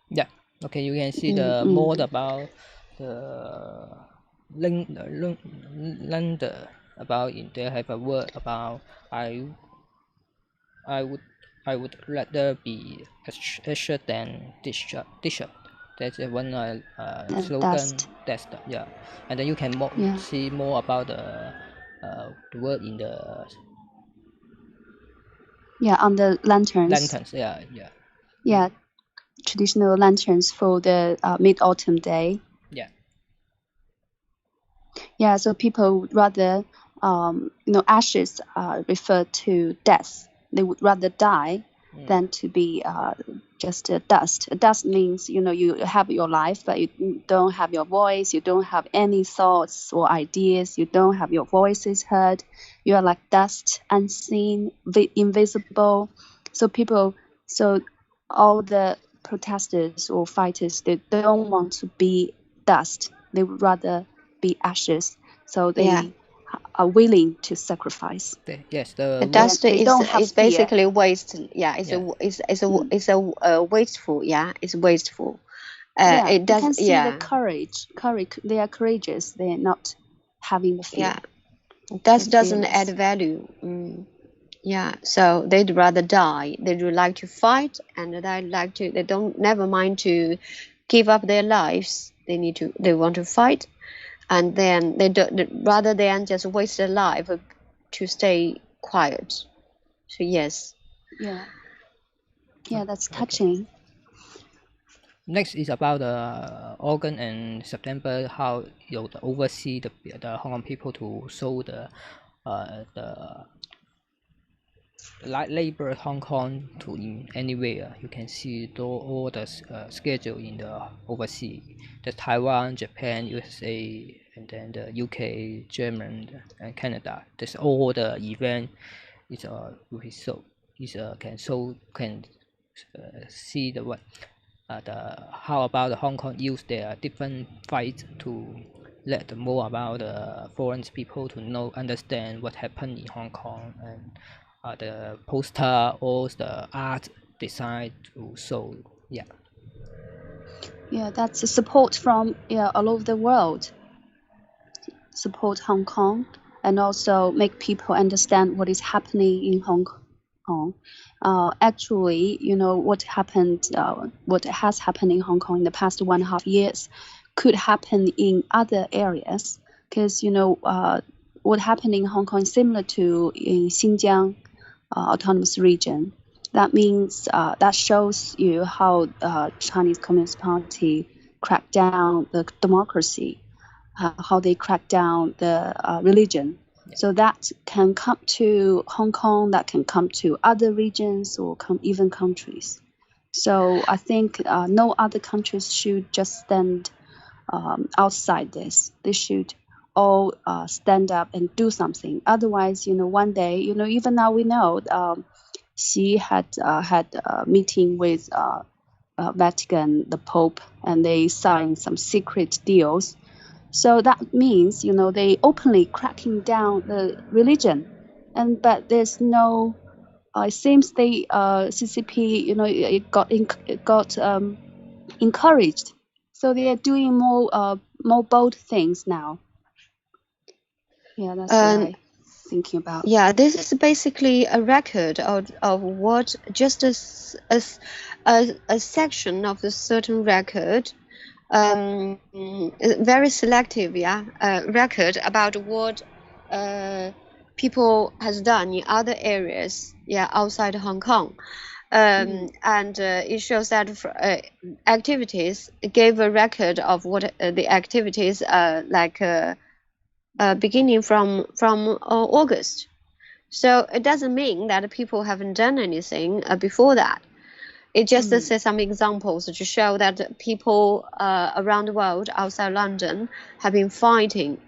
Yeah. Okay, you can see the more about the London about it. They have a word about I would rather be assured than disturbed. That's one slogan. Dust. That's yeah. And then you can see more about the word in the on the lanterns. Lanterns, yeah. Yeah, traditional lanterns for the Mid-Autumn Day. Yeah. Yeah, so people would rather, ashes refer to death. They would rather die than to be just dust. Dust means, you have your life, but you don't have your voice, you don't have any thoughts or ideas, you don't have your voices heard. You are like dust, unseen, invisible. So all the protesters or fighters, they don't want to be dust. They would rather be ashes, so they are willing to sacrifice. Yes, the dust is basically waste. Yeah, it's a wasteful. Yeah, it's wasteful. It does. You can see the courage. They are courageous. They are not having the fear. Yeah, dust doesn't add value. Yeah, so they'd rather die. They'd like to fight, and they don't never mind to give up their lives. They want to fight, and then rather than just waste their life to stay quiet. So yes. Yeah, that's touching. Next is about August and September, how the oversee the Hong Kong people to show the labor Hong Kong to in anywhere. You can see all the schedule in the overseas. The Taiwan, Japan, USA, and then the UK, Germany, and Canada. That's all the event. It's can see the how about the Hong Kong use their different fights to let more about the foreign people to understand what happened in Hong Kong, and the poster or the art design to show. Yeah, that's a support from all over the world. Support Hong Kong and also make people understand what is happening in Hong Kong. Actually, what has happened in Hong Kong in the past 1.5 years could happen in other areas, because what happened in Hong Kong is similar to in Xinjiang autonomous region. That means that shows you how Chinese Communist Party cracked down the democracy, how they crack down the religion. So that can come to Hong Kong, that can come to other regions or even countries. So I think no other countries should just stand outside this. They should all stand up and do something. Otherwise, one day, even now we know she had a meeting with Vatican, the Pope, and they signed some secret deals. So that means, they openly cracking down the religion, but there's no. It seems the CCP, it got encouraged, so they are doing more bold things now. Yeah, that's why. thinking about. Yeah, this is basically a record of what just a section of the certain record, very selective, record about what people has done in other areas, outside Hong Kong. And it shows that activities gave a record of what the activities beginning from August. So it doesn't mean that people haven't done anything before that. It just says some examples to show that people around the world outside London have been fighting.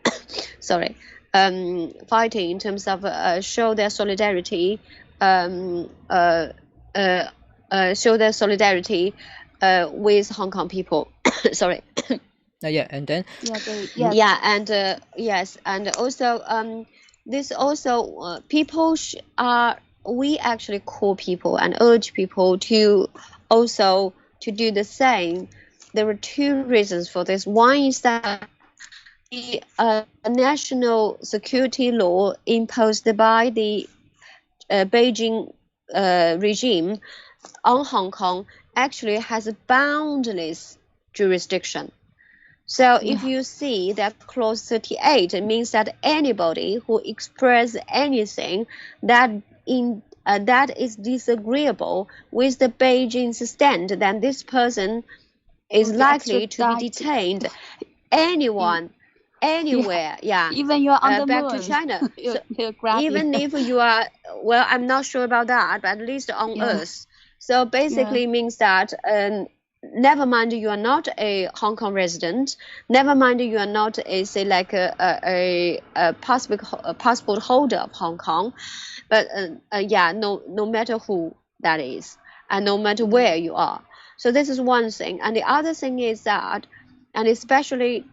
Sorry, fighting in terms of show their solidarity, show their solidarity with Hong Kong people. Sorry. And then Yes, and also this also people we actually call people and urge people to also to do the same. There are two reasons for this. One is that the national security law imposed by the Beijing regime on Hong Kong actually has a boundless jurisdiction. So if you see that clause 38, it means that anybody who express anything that is disagreeable with the Beijing's stand, then this person is likely to be detained. Anyone, anywhere, Even you're on the back moon. to China. They'll grab even you. if you are, well, I'm not sure about that, but at least on Earth. So basically means that never mind you are not a Hong Kong resident, never mind you are not a say like a passport holder of Hong Kong, but no matter who that is and no matter where you are. So this is one thing, and the other thing is that, and especially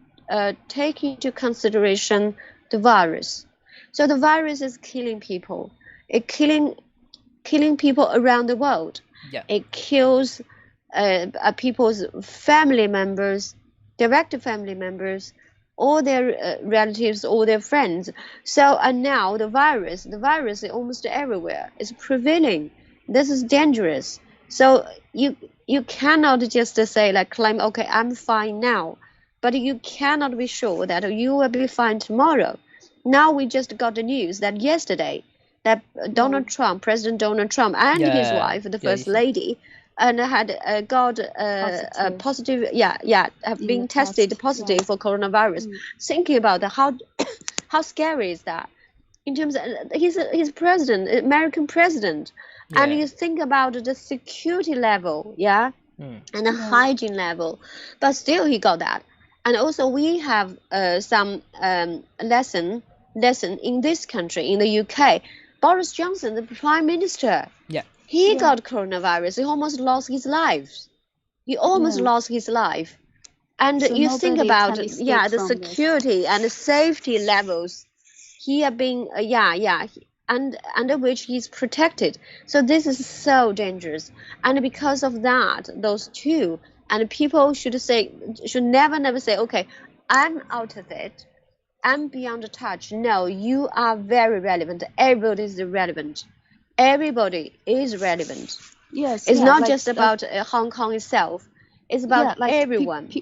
taking into consideration the virus. So the virus is killing people. It killing people around the world. It kills people's family members, direct family members, all their relatives, all their friends. So and now the virus is almost everywhere. It's prevailing. This is dangerous. So you cannot just say like claim, okay, I'm fine now, but you cannot be sure that you will be fine tomorrow. Now we just got the news that yesterday that Donald Trump, President Donald Trump, and his wife, the First Lady, and had got a positive, have been tested positive for coronavirus. Thinking about how scary is that? In terms of he's president, American president, and you think about the security level, and the hygiene level, but still he got that. And also we have some lesson in this country, in the UK. Boris Johnson, the Prime Minister, he got coronavirus. He almost lost his life. And So you think nobody about can escape the from security and the safety levels. He have been and under which he's protected. So this is so dangerous. And because of that, those two, and people should never say, okay, I'm out of it, I'm beyond touch. No, you are very relevant. Everybody is relevant. Everybody is relevant. Yes, It's not like, just about Hong Kong itself. It's about like everyone.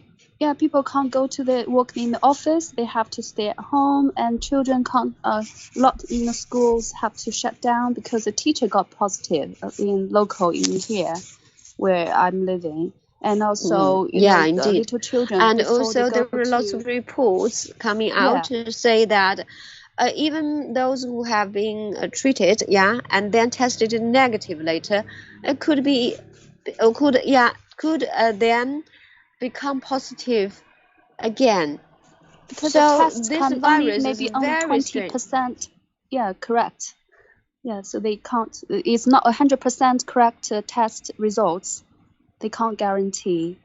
People can't go to work in the office. They have to stay at home, and children can't. Lot in the schools have to shut down because the teacher got positive in here, where I'm living. And also, indeed. the little children. And also, there were lots of reports coming out to say that even those who have been treated, and then tested negative later, could then become positive again. Because so the test this can virus maybe is only very 20%. Yeah, correct. Yeah, so they can't. It's not 100% correct test results. They can't guarantee.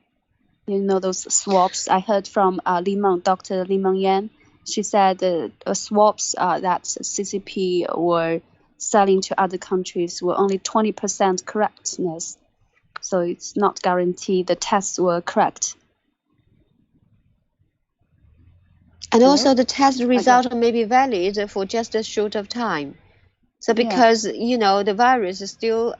Those swabs. I heard from Dr. Li Meng Yan. She said swabs that CCP were selling to other countries were only 20% correctness. So it's not guaranteed the tests were correct. And also the test result may be valid for just a short of time. So because the virus is still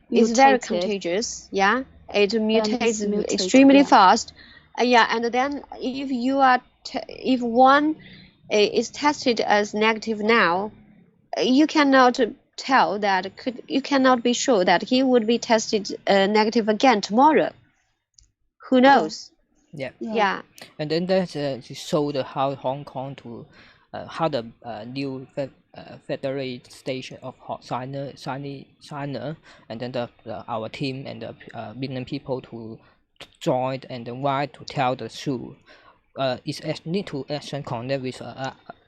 is very contagious, it mutates extremely fast, and then if one is tested as negative now, you cannot you cannot be sure that he would be tested negative again tomorrow. Who knows? Yeah. And then that's showed how Hong Kong to how the new federal station of China, and then our team and the million people to join and then why to tell the truth. Is need to action connect with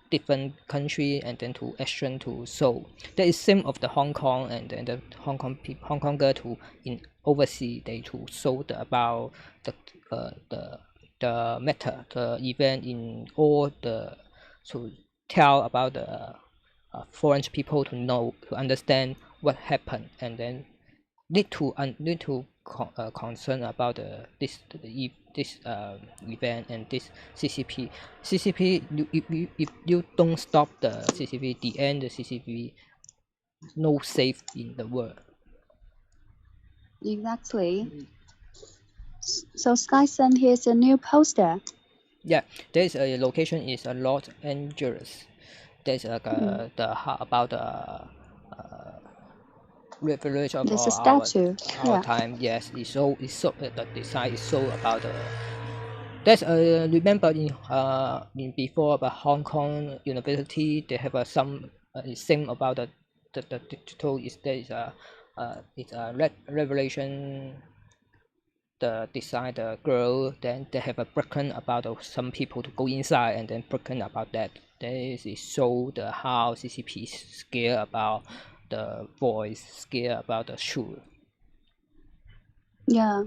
different country and then to action to show. That is same of the Hong Kong and then the Hong Kong people, Hong Kong girl to in overseas they to show about the matter, the event in all the to tell about the foreign people to know to understand what happened and then need to concern about this event and this CCP. If you don't stop the CCP, the end the CCP no safe in the world. Exactly. So Skyson, here's a new poster. Yeah, there's a location is a Los Angeles. There's the about the revelation of there's a statue. our time. Yes, it's so the design is so about the. That's remember in before about Hong Kong University they have some same about the digital is there is it's a revelation the design the girl then they have a broken about some people to go inside and then broken about that. This is show the how CCP is scared about the voice, scared about the shoe. Yeah.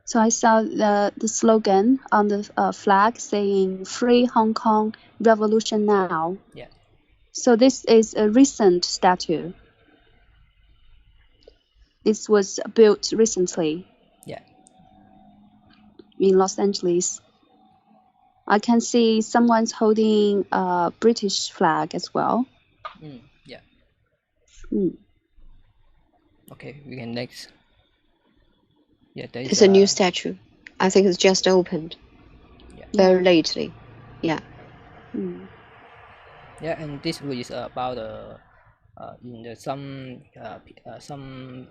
So I saw the slogan on the flag saying "Free Hong Kong, Revolution Now." Yeah. So this is a recent statue. This was built recently. Yeah. In Los Angeles. I can see someone's holding a British flag as well. Yeah. Mm. Okay, we can next. Yeah, there is it's a new statue. I think it's just opened. Yeah. Very lately. Yeah. Mm. Yeah, and this is about in the some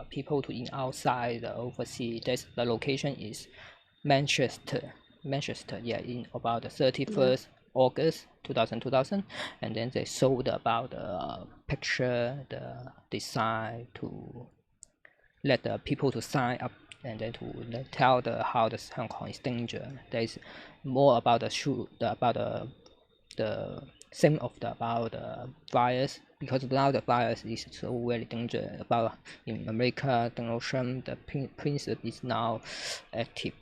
people to in outside the overseas. That's the location is Manchester. Yeah, in about the 31st August 2000, and then they showed about the picture, the design to let the people to sign up and then to tell how the Hong Kong is danger. There is more about the same of about the virus because now the virus is so very dangerous. About in America, Donald Trump, the principle is now active,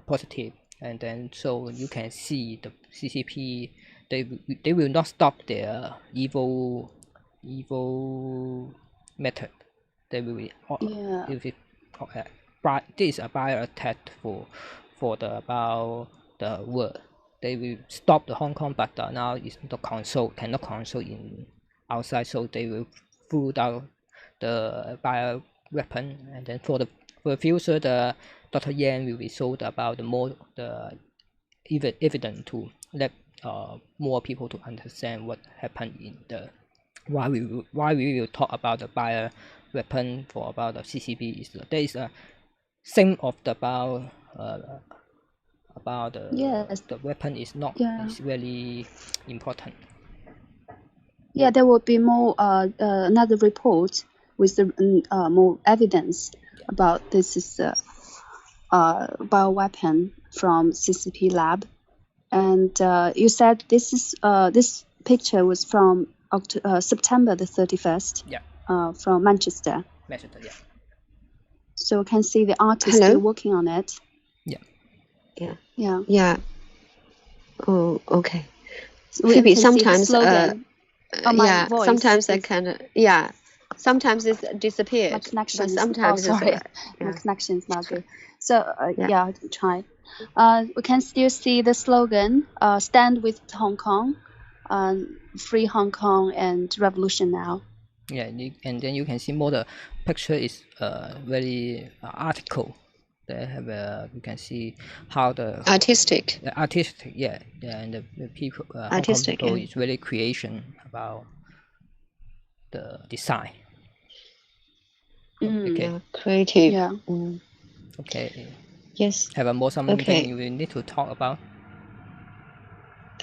positive, and then so you can see the CCP. They will not stop their evil method. They will be if it this is a bio attack for the about the world. They will stop the Hong Kong, but now it's not cannot console in outside, so they will throw down the bio weapon, and then for the future, the Dr. Yan will be sold about the more the evidence to let more people to understand what happened in the why we will talk about the bio weapon for about the CCP is there is a same of the about the weapon is not is really important. Yeah, there will be more another report with the more evidence about this is bioweapon from CCP lab, and you said this is this picture was from September the 31st. Yeah. From Manchester. Manchester, yeah. So you can see the artist still working on it. Yeah. Yeah. Yeah. Yeah. Oh, okay. So Phoebe, sometimes sometimes I can Sometimes it's disappeared, My connection but is sometimes sorry. it's My yeah. connection is not good. So Yeah. yeah, I can try. We can still see the slogan, "Stand with Hong Kong, Free Hong Kong, and Revolution Now." Yeah, and then you can see more. The picture is very article. They have you can see how the Artistic. artistic, yeah, and the people, Hong Kong Artistic, people yeah. is really creation about the design. Okay, Yeah, creative. Yeah. okay. Yes. Have more something Okay. you need to talk about?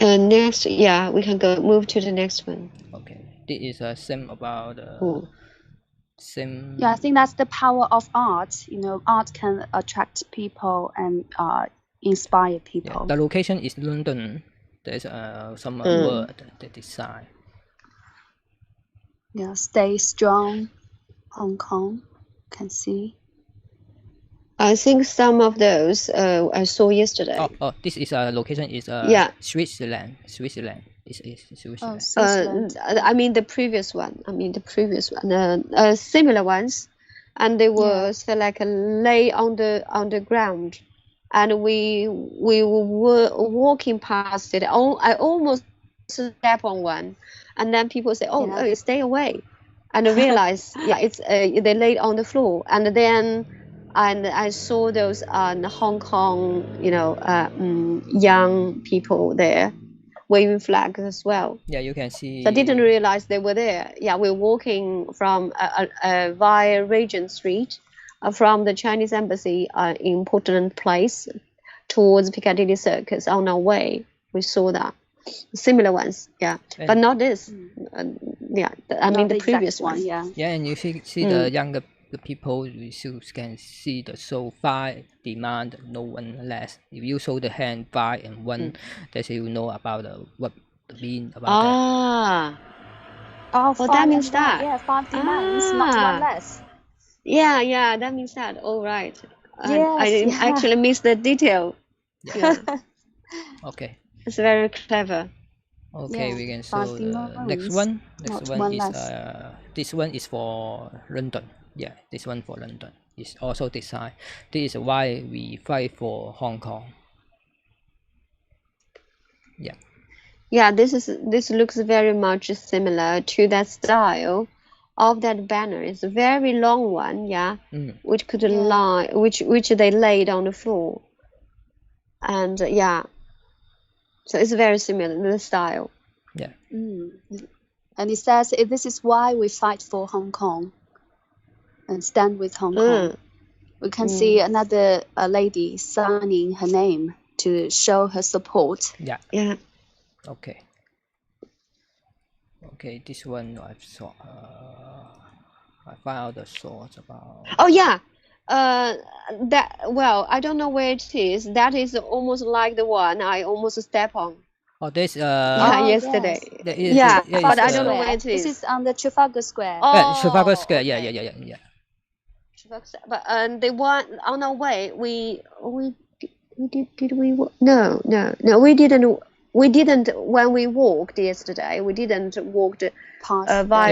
Next, yeah, we can move to the next one. Okay, this is same about Ooh. same. Yeah, I think that's the power of art. Art can attract people and inspire Yeah, people. the location is London. There's some word the design. Yeah, stay strong, Hong Kong. Can see. I think some of those I saw yesterday. Oh, this is a location is Yeah. Switzerland. Switzerland. This is Oh, Switzerland. Switzerland. I mean the previous one. Similar ones, and they were so like lay on the ground, and we were walking past it. Oh, I almost step on one, and then people say, "Oh, Yeah. stay away," and I realize, yeah, it's they laid on the floor, and then. And I saw those Hong Kong, young people there waving flags as well. Yeah, you can see. So I didn't realize they were there. Yeah, we're walking from via Regent Street from the Chinese embassy in Portland Place towards Piccadilly Circus. On our way, we saw that. Similar ones, yeah, but not this. Yeah, I mean the previous one. Yeah. Yeah, and you see the younger the people, you still can see the so five demand, no one less. If you show the hand 5 and 1, that's you know about what mean about that. Oh, that means that. Yeah, 5 demands, not one less. Yeah, that means that. All right. Yes, I actually missed the detail. Yeah. Okay. It's very clever. Okay, Yeah, we can 5 show the demands, next one. not Next one one is less. this one is for London. Yeah, this one for London is also design. This is why we fight for Hong Kong. Yeah. Yeah, this looks very much similar to that style of that banner. It's a very long one, yeah, which could lie, which they laid on the floor, and yeah, so it's very similar in the style. Yeah. And it says, "This is why we fight for Hong Kong and stand with Hong Kong." We can see another lady signing her name to show her support. Yeah. Yeah. Okay. Okay, this one I saw. I found out the source about. Oh yeah, that I don't know where it is. That is almost like the one I almost step on. Oh, this yesterday. Yes. But I don't know where it is. This is on the Trafalgar Square. Yeah, Trafalgar Square. Okay. Yeah. But the one on our way, we did we no we didn't when we walked yesterday. We didn't walk via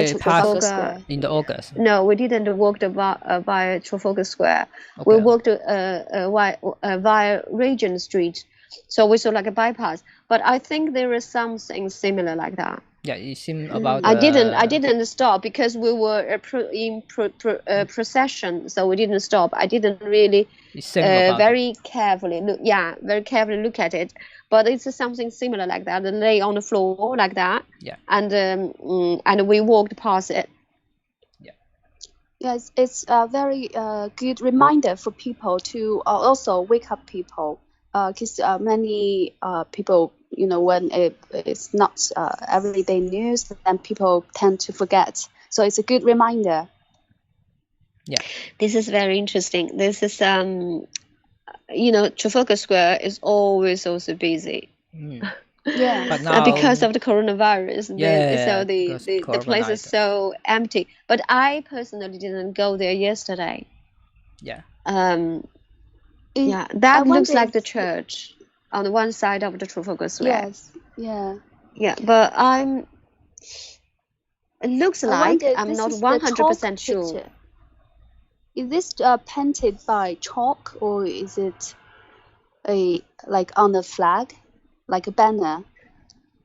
Trafalgar Square in the August. No, we didn't walk via Trafalgar Square. Okay. We walked via Regent Street, so we saw like a bypass. But I think there is something similar like that. Yeah, it seemed about. I didn't stop because we were in procession, so we didn't stop. I didn't really very carefully look at it, but it's something similar like that. They lay on the floor like that. Yeah. And we walked past it. Yeah. Yes, it's a very good reminder for people to also wake up people, because many people, when it's not everyday news, then people tend to forget. So it's a good reminder. Yeah. This is very interesting. This is Trafalgar Square is always also busy. Yeah. But now because of the coronavirus, so the place is so empty. But I personally didn't go there yesterday. Yeah. That looks like the church on one side of the Trafalgar Square. Yes. Yeah. Yeah, but It looks I like, wonder, I'm this not is the chalk 100% sure. picture. Is this painted by chalk, or is it like on a flag, like a banner?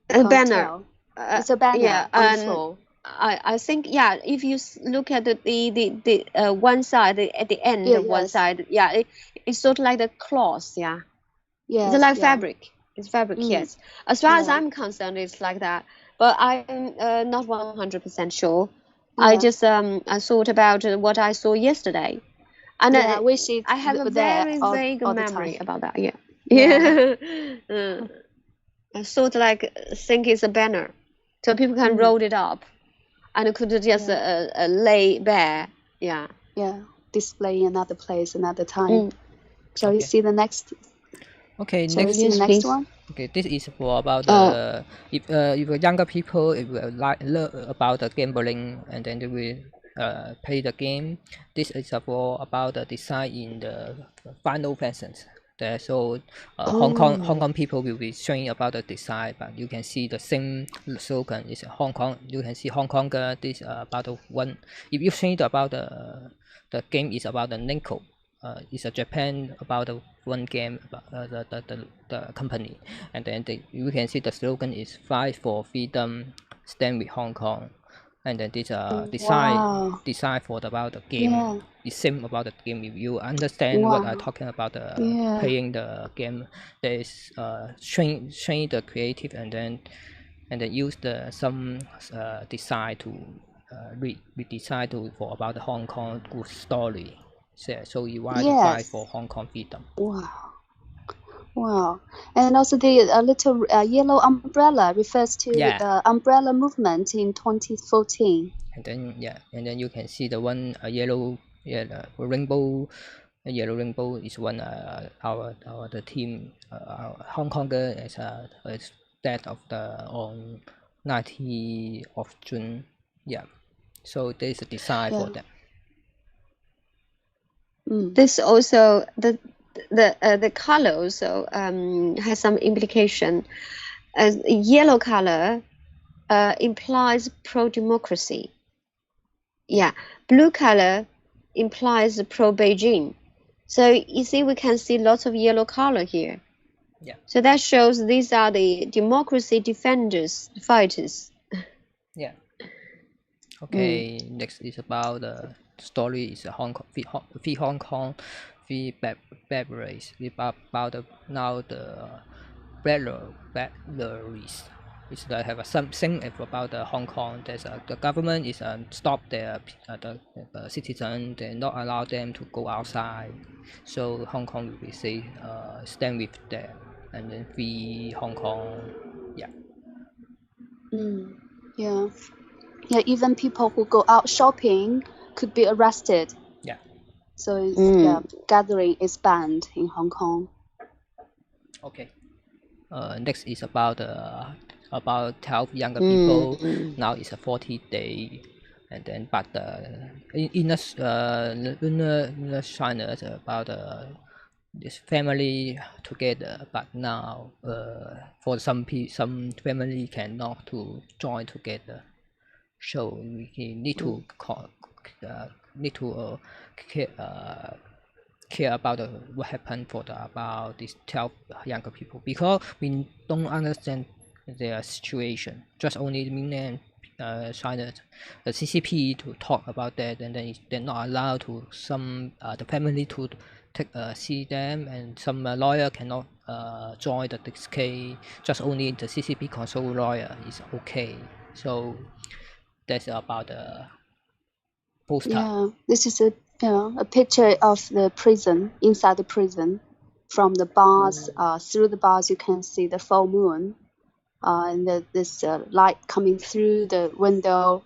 A Can't banner. tell. It's a banner Yeah, on the and floor. I think, yeah, if you look at the one side, at the end Yeah, of one yes. side, yeah, it's sort of like the cloth, yeah. Yes, It's like yeah. fabric. It's fabric, Mm. yes. As far as Yeah. I'm concerned, it's like that. But I'm not 100% sure. I Yeah. just I thought about what I saw yesterday, and Yeah, I wish it I have a there very vague all the memory time. about that. Yeah. Yeah. I sort of like think it's a banner, so people can Mm. roll it up, and it could just lay bare. Yeah. Yeah. Display in another place, another time. Shall we Okay. see the next? Okay, Shall we next. see the Yes, next please. one? Okay, this is for about Oh. the if younger people, if you like learn about the gambling and then they will play the game. This is for about the design in the Final Fantasy. There, so Hong Kong people will be showing about the design, but you can see the same slogan is Hong Kong. You can see Hong Kong this about the one. If you think about the game is about the Ninko. It's a Japan about the one game about the company, and then you can see the slogan is "Fight for Freedom, Stand with Hong Kong," and then this Wow. design for about the game. Yeah. It's same about the game. If you understand what I'm talking about the Yeah. playing the game, there is train the creative and then use the some design to redesign to for about the Hong Kong good story. So you want to fight Yes. for Hong Kong freedom. Wow. Wow. And also the little yellow umbrella refers to Yeah. the umbrella movement in 2014. And then you can see the one yellow rainbow. Yellow rainbow is one our the team our Hong Konger is that of the on 19th of June. Yeah. So there's a design for them. This also the color also has some implication. As yellow color implies pro-democracy. Yeah, blue color implies pro-Beijing. So you see, we can see lots of yellow color here. Yeah. So that shows these are the democracy defenders, fighters. Yeah. Okay. Next is about the story is Hong Kong, free Hong Kong, free beverage. About the now the batteries. It's they have something about the Hong Kong. There's the government is stop their the citizen. They not allow them to go outside. So Hong Kong will be say stand with them and then free Hong Kong. Yeah. Yeah. Yeah, even people who go out shopping could be arrested. Yeah. So yeah, gathering is banned in Hong Kong. Okay. Next is about 12 younger people. Now it's a 40 day, and then but in China it's about this family together. But now for some family cannot to join together, so we need to care about what happened for about these 12 younger people, because we don't understand their situation. Just only mainland China, the CCP to talk about that, and then they're not allowed to some the family to take see them, and some lawyer cannot join this case. Just only the CCP console lawyer is okay. So that's about the poster. Yeah, this is a picture of the prison, inside the prison. From the bars, through the bars, you can see the full moon, and this light coming through the window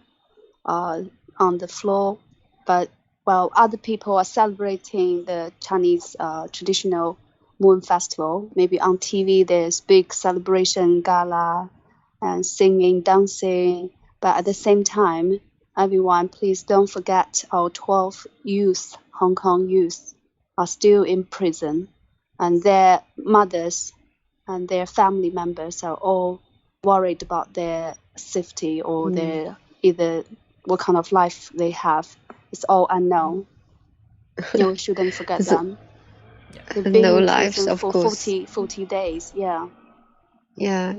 on the floor. But while other people are celebrating the Chinese traditional Moon Festival, maybe on TV there's big celebration gala and singing, dancing. But at the same time, everyone, please don't forget our 12 youth, Hong Kong youth, are still in prison, and their mothers and their family members are all worried about their safety or their either what kind of life they have. It's all unknown. Yeah, we shouldn't forget them. They've been no in lives, prison of for course. 40 days. Yeah. Yeah.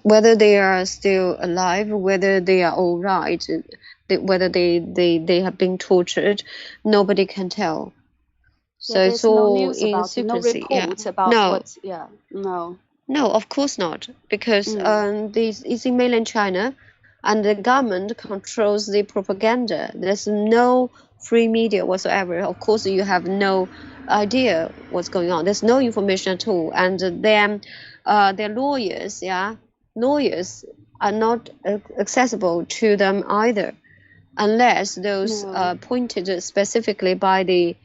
Whether they are still alive, whether they are all right, whether they have been tortured, nobody can tell. So Yeah, it's there's no all news in about it, no secrecy. Yeah. reports about No, what. Yeah, no. no, of course not, because this is in mainland China, and the government controls the propaganda. There's no free media whatsoever. Of course, you have no idea what's going on. There's no information at all, and then their lawyers, lawyers are not accessible to them either, unless those No. appointed specifically by the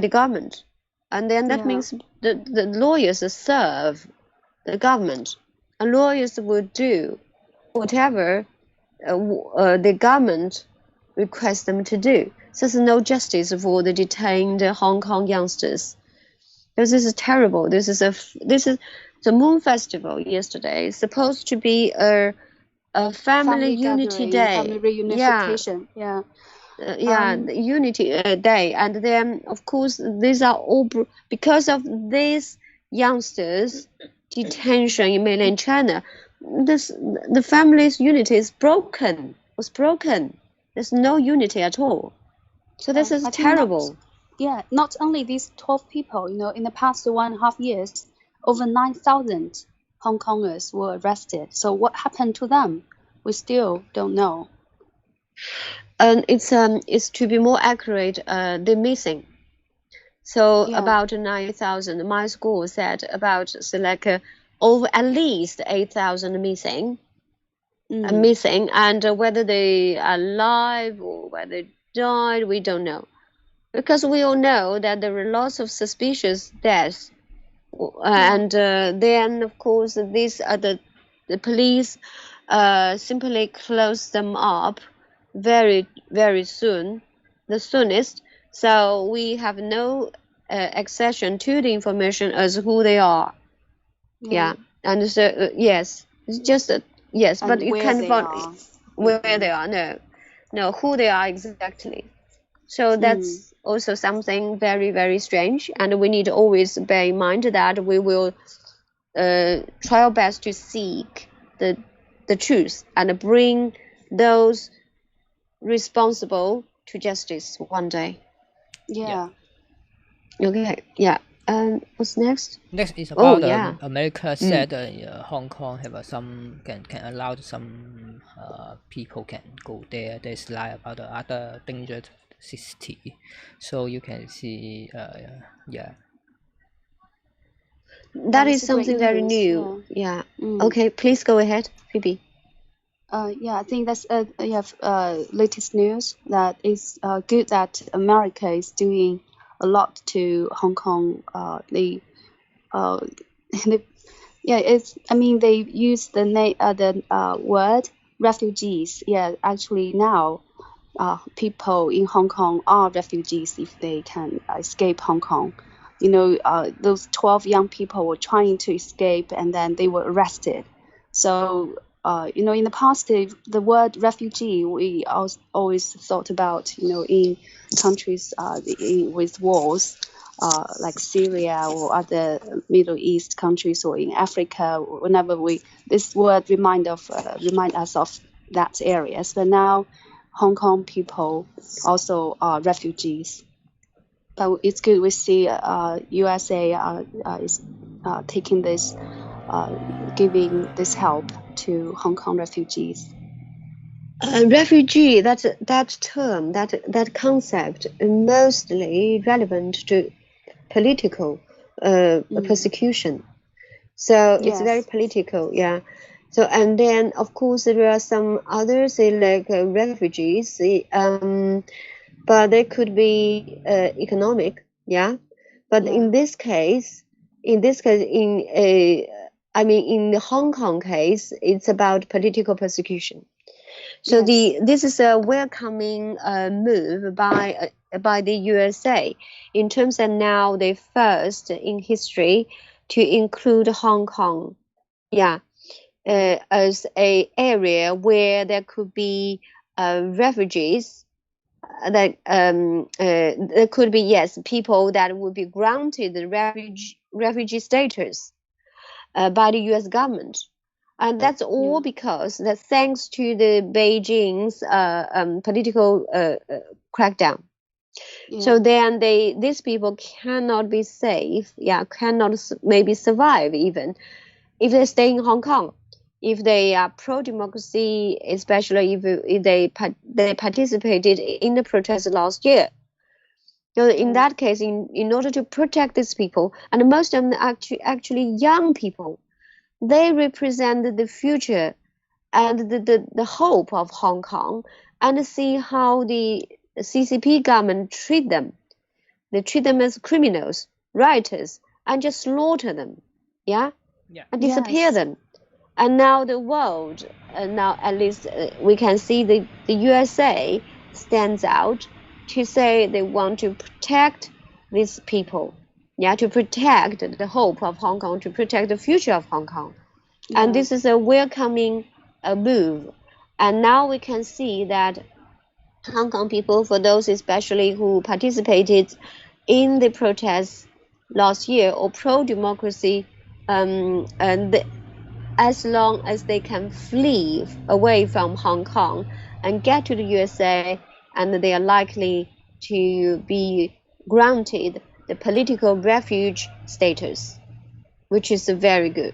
government, and then that Yeah. means the lawyers serve the government, and lawyers will do whatever the government requests them to do. So there's no justice for the detained Hong Kong youngsters. This is terrible. This is the Moon Festival yesterday. It's supposed to be a family unity gathering, day. family reunification. Yeah. The unity day, and then of course these are all because of these youngsters detention in mainland China. The family's unity was broken. There's no unity at all. So this is terrible. Not only these 12 people, in the past 1.5 years, over 9,000 Hong Kongers were arrested. So what happened to them? We still don't know. And it's to be more accurate, they're missing. So about 9,000. My school said about over at least 8,000 missing. Missing, and whether they are alive or whether they died, we don't know, because we all know that there are lots of suspicious deaths, and then of course these are the police simply close them up very, very soon, the soonest. So we have no accession to the information as who they are. And so yes, it's just yes, and but you can't find where they are. No, who they are exactly. So that's also something very, very strange, and we need to always bear in mind that we will try our best to seek the truth and bring those responsible to justice one day. Okay. What's next? Next is about America said Hong Kong have some can allow some people can go there. There's like about the other dangerous city, so you can see that is something very new. Okay, please go ahead, Phoebe. I think that's you have latest news that it's good that America is doing a lot to Hong Kong. They use the word refugees. Actually now, people in Hong Kong are refugees if they can escape Hong Kong. Those 12 young people were trying to escape and then they were arrested. So in the past, the word refugee, we always thought about, in countries with wars, like Syria or other Middle East countries, or in Africa. Whenever this word remind us of that areas. But now, Hong Kong people also are refugees. But it's good we see USA is taking this, giving this help to Hong Kong refugees. Refugee, that term, that concept, is mostly relevant to political persecution. So it's very political, So, and then of course there are some others like refugees, but they could be economic, But in this case, in the Hong Kong case, it's about political persecution. So this is a welcoming move by the USA in terms that now they first in history to include Hong Kong, as a area where there could be refugees. There could be, yes, people that would be granted the refugee status by the U.S. government. And that's all because that thanks to the Beijing's political crackdown. So then these people cannot be safe, cannot maybe survive even if they stay in Hong Kong. If they are pro-democracy, especially if they participated in the protest last year. So in that case, in order to protect these people, and most of them are actually young people, they represent the future and the hope of Hong Kong, and see how the CCP government treat them. They treat them as criminals, rioters, and just slaughter them, and disappear them. And now the world, now at least we can see the USA stands out to say they want to protect these people, to protect the hope of Hong Kong, to protect the future of Hong Kong. And this is a welcoming move. And now we can see that Hong Kong people, for those especially who participated in the protests last year or pro-democracy, and as long as they can flee away from Hong Kong and get to the USA, and they are likely to be granted the political refuge status, which is very good,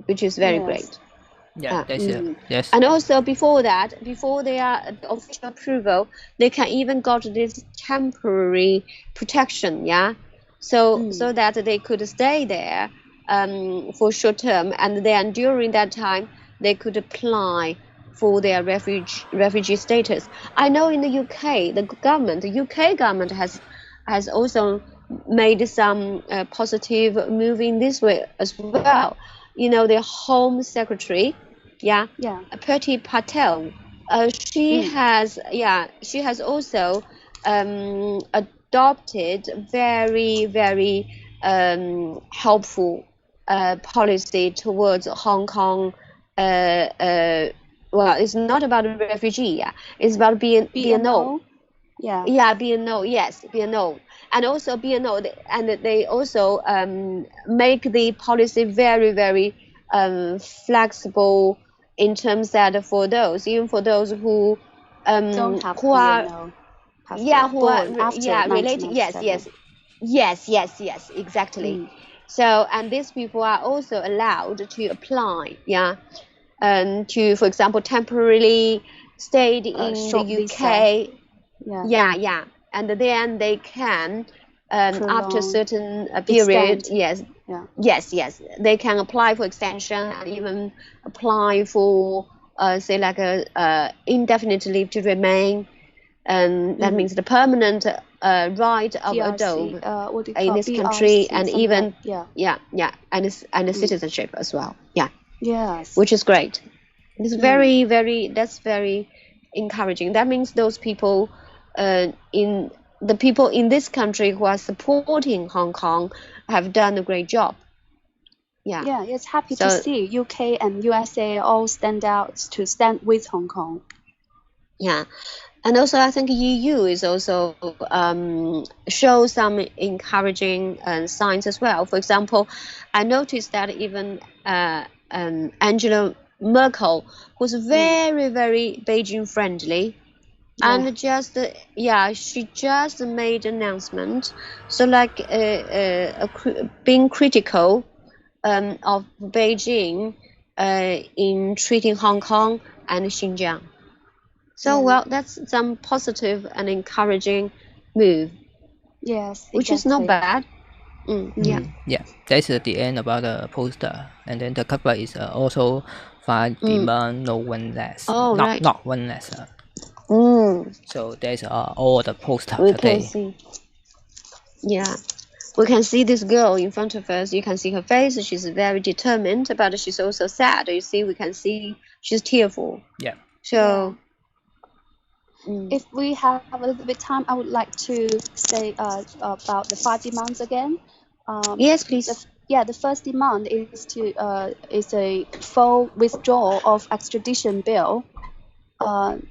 which is very great. Yeah, yes. And also before that, before their official approval, they can even got this temporary protection, so that they could stay there for short term, and then during that time they could apply for their refugee status. I know in the UK, the UK government has also made some positive move in this way as well. The Home Secretary, Priti Patel, she has also adopted very, very helpful policy towards Hong Kong. Well, it's not about a refugee, it's about BNO. BNO, yes, BNO. And also BNO, and they also make the policy very, very flexible in terms that even for those who don't have who are BNO, who are related, 1997. yes, exactly. So, and these people are also allowed to apply, and to, for example, temporarily stayed in the UK, and then they can after a certain period, yes, they can apply for extension and even apply for say like a indefinite leave to remain, and that means the permanent right of adult in this country, and even and the citizenship as well, which is great. It's very, very, that's very encouraging. That means those people the people in this country who are supporting Hong Kong have done a great job. It's happy to see UK and USA all stand with Hong Kong. And also I think EU is also show some encouraging signs as well. For example, I noticed that even Angela Merkel was very, very Beijing friendly. And just she just made an announcement, so like being critical of Beijing in treating Hong Kong and Xinjiang. So well, that's some positive and encouraging move. Yes, which is not bad. That's the end about the poster, and then the cover is also 5 demand, no one less. Not one less. So there's all the poster today. Can see. We can see this girl in front of us. You can see her face. She's very determined, but she's also sad. You see, we can see she's tearful. So if we have a little bit of time, I would like to say about the 5 demands again. Yes, please. yeah, the first demand is a full withdrawal of extradition bill,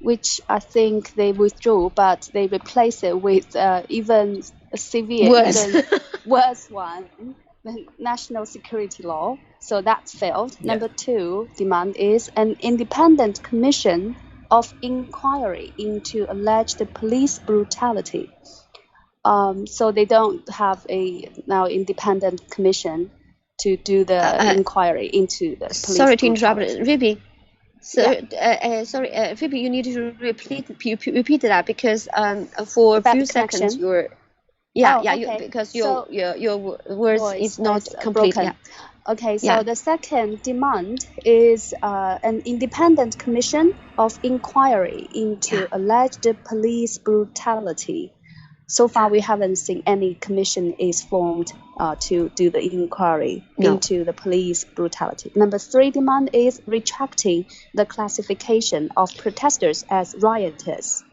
which I think they withdrew, but they replaced it with even worse one, the national security law. So that failed. Yeah. Number 2 demand is an independent commission of inquiry into alleged police brutality. So they don't have a now independent commission to do the inquiry into the police Sorry to interrupt, brutality. Ruby. Phoebe, you need to repeat that because for a few seconds you're because your words is not complete. Broken. Okay, so the second demand is an independent commission of inquiry into alleged police brutality. So far, we haven't seen any commission is formed to do the inquiry into the police brutality. Number 3 demand is retracting the classification of protesters as rioters.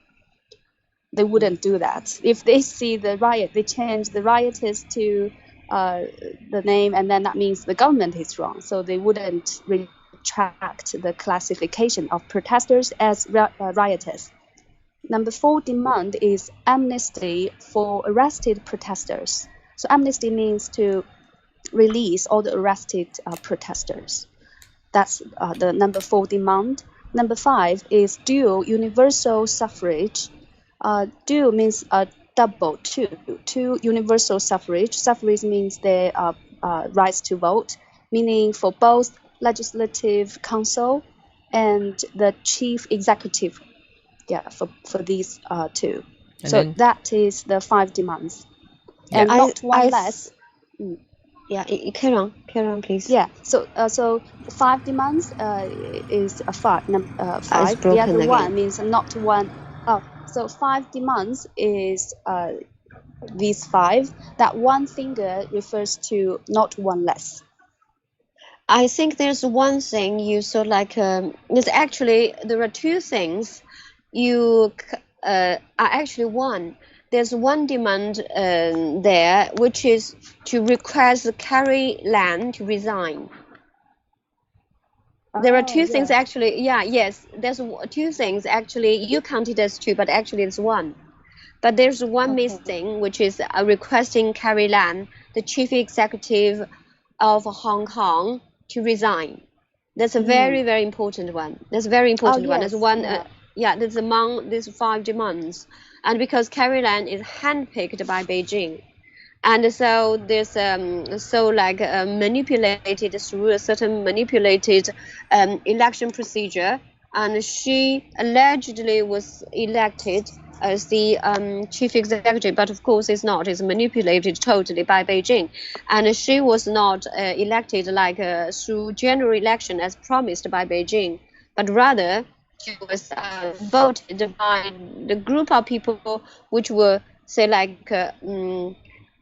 They wouldn't do that. If they see the riot, they change the rioters to the name, and then that means the government is wrong. So they wouldn't retract the classification of protesters as rioters. Number 4 demand is amnesty for arrested protesters. So amnesty means to release all the arrested protesters. That's the number 4 demand. Number 5 is dual universal suffrage. Dual means double, two universal suffrage. Suffrage means their rights to vote, meaning for both legislative council and the chief executive. Yeah, for these 2. And so that is the 5 demands, and not one less. Yeah, carry on, please. Yeah, so 5 demands is a 5. Five. The other one means not one. Oh, so 5 demands is these 5. That one finger refers to not one less. I think there's one thing you sort of like. There's actually there are 2 things. You are actually one. There's one demand there, which is to request Carrie Lam to resign. There are 2 things actually. Yes, there's 2 things actually. You counted as 2, but actually it's 1. But there's one missing, which is requesting Carrie Lam, the chief executive of Hong Kong, to resign. That's a very, very important one. That's a very important one. That's one. That's among these 5 demands, and because Carrie Lam is handpicked by Beijing, and so there's manipulated through a certain manipulated election procedure, and she allegedly was elected as the chief executive, but of course it's not. It's manipulated totally by Beijing, and she was not elected through general election as promised by Beijing, but rather she was voted by the group of people which were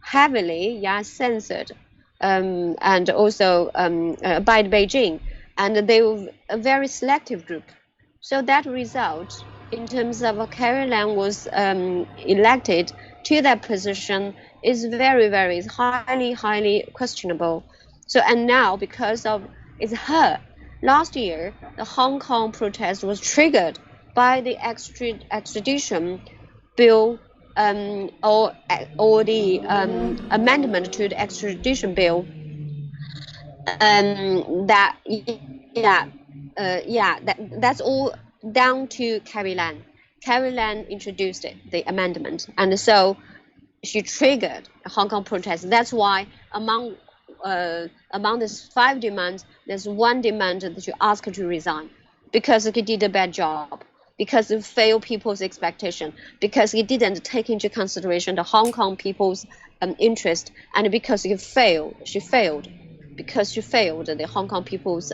heavily censored and also by Beijing, and they were a very selective group. So that result in terms of Carrie Lam was elected to that position is very highly questionable. So, and now because of it's her. Last year, the Hong Kong protest was triggered by the extradition bill or the amendment to the extradition bill. That's all down to Carrie Lam. Carrie Lam introduced the amendment, and so she triggered the Hong Kong protest. That's why among these 5 demands, there's one demand that you ask her to resign because he did a bad job, because it failed people's expectation, because he didn't take into consideration the Hong Kong people's interest, and because she failed the Hong Kong people's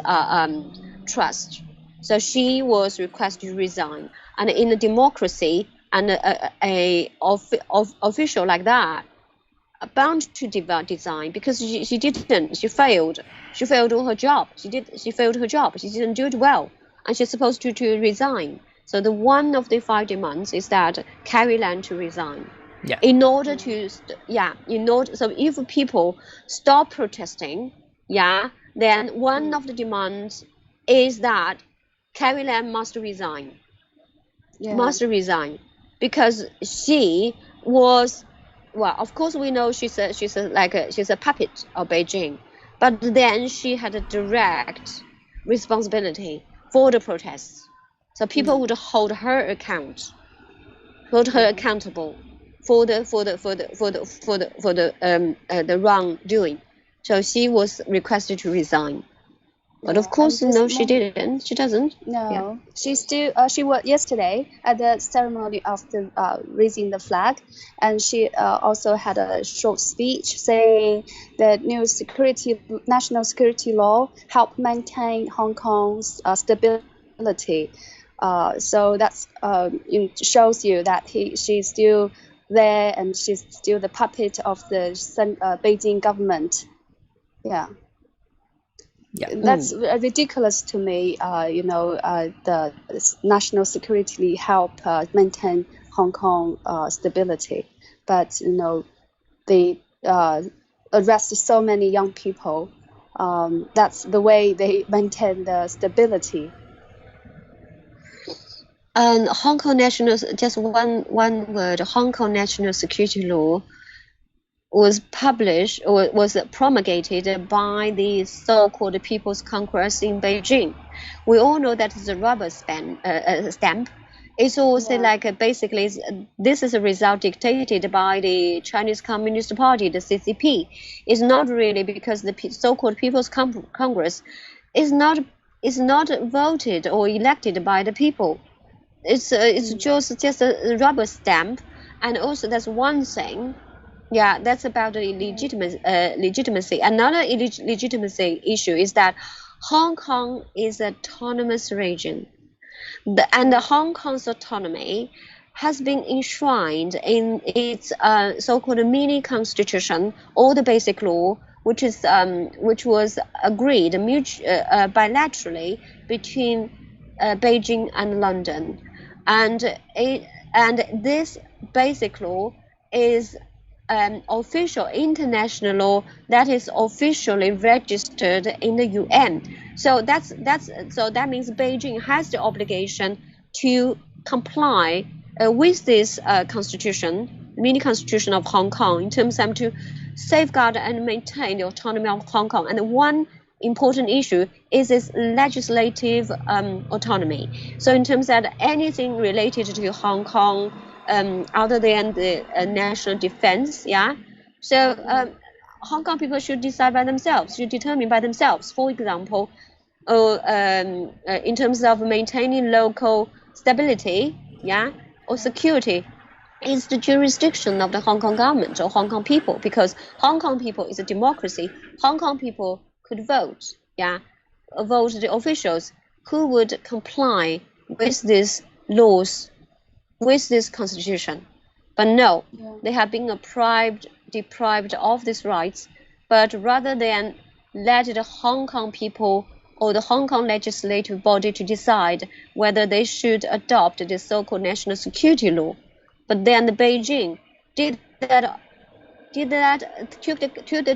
trust. So she was requested to resign. And in a democracy, and a official like that, bound to design because she failed all her job. She failed her job. She didn't do it well, and she's supposed to resign. So the one of the 5 demands is that Carrie Lam to resign. Yeah. In order to, so if people stop protesting, then one of the demands is that Carrie Lam must resign. Must resign, because she was, well, of course we know she's a puppet of Beijing, but then she had a direct responsibility for the protests, so people would hold her accountable for the wrongdoing. So she was requested to resign. But of course, no, she didn't. She doesn't. No, she still. She was yesterday at the ceremony of the raising the flag, and she also had a short speech saying that national security law help maintain Hong Kong's stability. So that's it shows you that she's still there, and she's still the puppet of the Beijing government. Yeah. Yeah. That's ridiculous to me. The national security help maintain Hong Kong stability, but they arrest so many young people. That's the way they maintain the stability. And Hong Kong national, just one word, Hong Kong national security law was published or was promulgated by the so-called People's Congress in Beijing. We all know that is a rubber stamp. It's also basically this is a result dictated by the Chinese Communist Party, the CCP. It's not really because the so-called People's Congress is not voted or elected by the people. It's just a rubber stamp, and also that's one thing. Yeah, that's about the legitimacy. Another legitimacy issue is that Hong Kong is an autonomous region, and the Hong Kong's autonomy has been enshrined in its so-called mini constitution or the basic law, which was agreed bilaterally between Beijing and London, and this basic law is official international law that is officially registered in the UN. So that means Beijing has the obligation to comply with this mini constitution of Hong Kong, in terms of to safeguard and maintain the autonomy of Hong Kong. And one important issue is its legislative autonomy. So in terms of anything related to Hong Kong, other than the national defense, so Hong Kong people should decide by themselves, should determine by themselves. For example, in terms of maintaining local stability, or security, is the jurisdiction of the Hong Kong government or Hong Kong people, because Hong Kong people is a democracy. Hong Kong people could vote, vote the officials who would comply with these laws, with this constitution. But no, they have been deprived of these rights. But rather than let the Hong Kong people or the Hong Kong legislative body to decide whether they should adopt the so-called national security law, but then the Beijing took the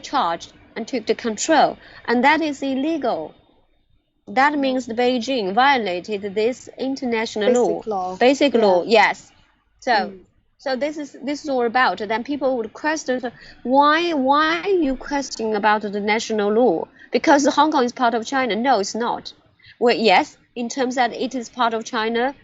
charge and took the control, and that is illegal. That means the Beijing violated this international basic law. Yes. So this is all about. Then people would question, why are you questioning about the national law? Because Hong Kong is part of China. No, it's not. Well, yes, in terms that it is part of China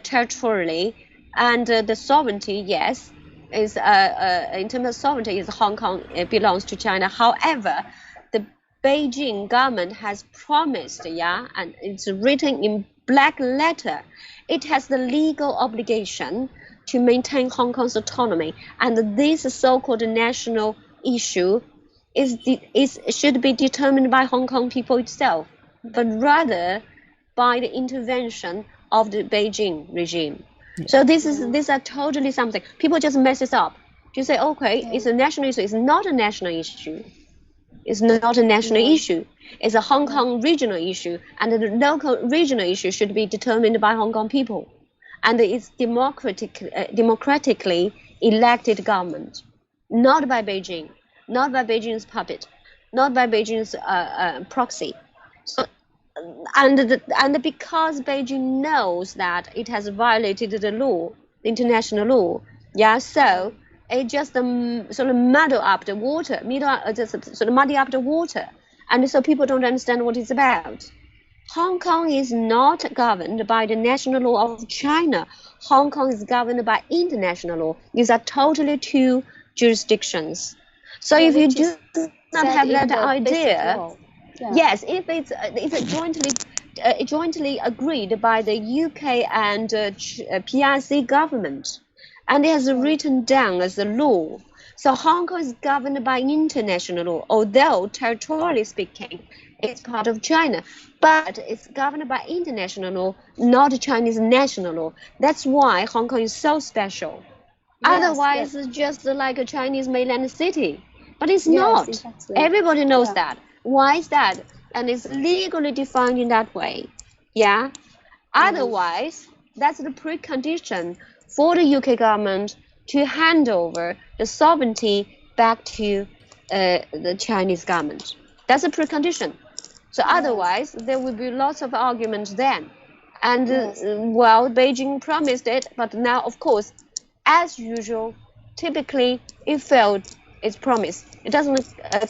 territorially, and the sovereignty, yes, is in terms of sovereignty, is Hong Kong. It belongs to China. However, the Beijing government has promised, and it's written in black letter, it has the legal obligation to maintain Hong Kong's autonomy, and this so-called national issue should be determined by Hong Kong people itself, but rather by the intervention of the Beijing regime. So these are totally something. People just mess it up. You say, okay, it's a national issue. It's not a national issue. It's not a national issue. It's a Hong Kong regional issue, and the local regional issue should be determined by Hong Kong people, and it's democratically elected government, not by Beijing, not by Beijing's puppet, not by Beijing's proxy. So, and because Beijing knows that it has violated the law, the international law, yeah, so it just sort of muddle up the water, just sort of muddy up the water, and so people don't understand what it's about. Hong Kong is not governed by the national law of China. Hong Kong is governed by international law. These are totally two jurisdictions. So if you do not have that idea, yes, if it's jointly agreed by the UK and PRC government, and it has written down as a law. So Hong Kong is governed by international law, although territorially speaking, it's part of China, but it's governed by international law, not Chinese national law. That's why Hong Kong is so special. Otherwise, it's just like a Chinese mainland city. But it's not. Exactly. Everybody knows that. Why is that? And it's legally defined in that way. Yeah. Otherwise, that's the precondition for the UK government to hand over the sovereignty back to the Chinese government. That's a precondition. So otherwise, there will be lots of arguments then. And well, Beijing promised it, but now, of course, as usual, typically it failed its promise. It doesn't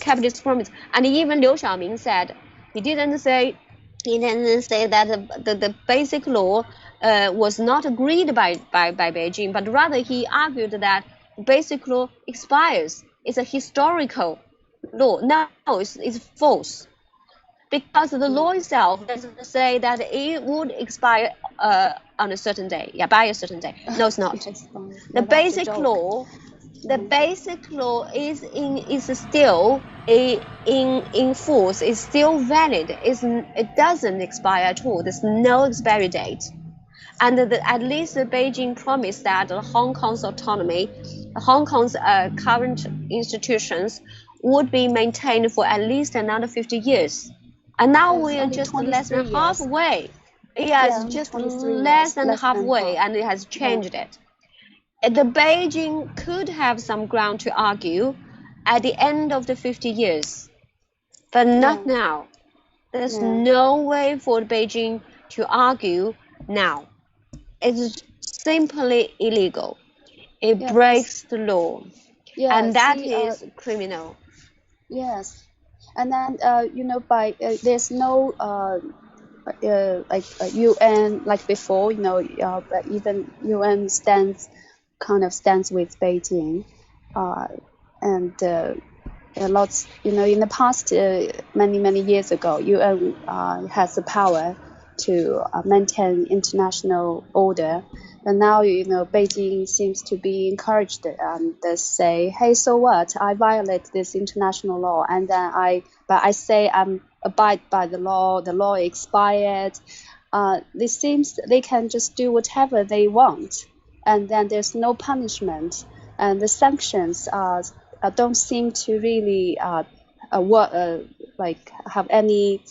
keep its promise. And even Liu Xiaoming said he didn't say that the basic law was not agreed by Beijing, but rather he argued that basic law expires. It's a historical law. No, it's false. Because the law itself doesn't say that it would expire on a certain day. Yeah, by a certain day. No, it's not. The basic law is still in force. It's still valid. It doesn't expire at all. There's no expiry date. And at least Beijing promised that Hong Kong's autonomy, Hong Kong's current institutions would be maintained for at least another 50 years. And now we are just less than halfway. Yeah, it's just less than halfway, and it has changed it. The Beijing could have some ground to argue at the end of the 50 years, but not now. There's no way for Beijing to argue now. It's simply illegal. It breaks the law, and that is criminal. Yes. And then, there's no UN like before, but even UN stands with Beijing, and lots, in the past, many years ago, UN has the power to maintain international order. And now, Beijing seems to be encouraged and say, hey, so what? I violate this international law, and then I say I'm abide by the law. The law expired. It seems they can just do whatever they want, and then there's no punishment, and the sanctions don't seem to really have any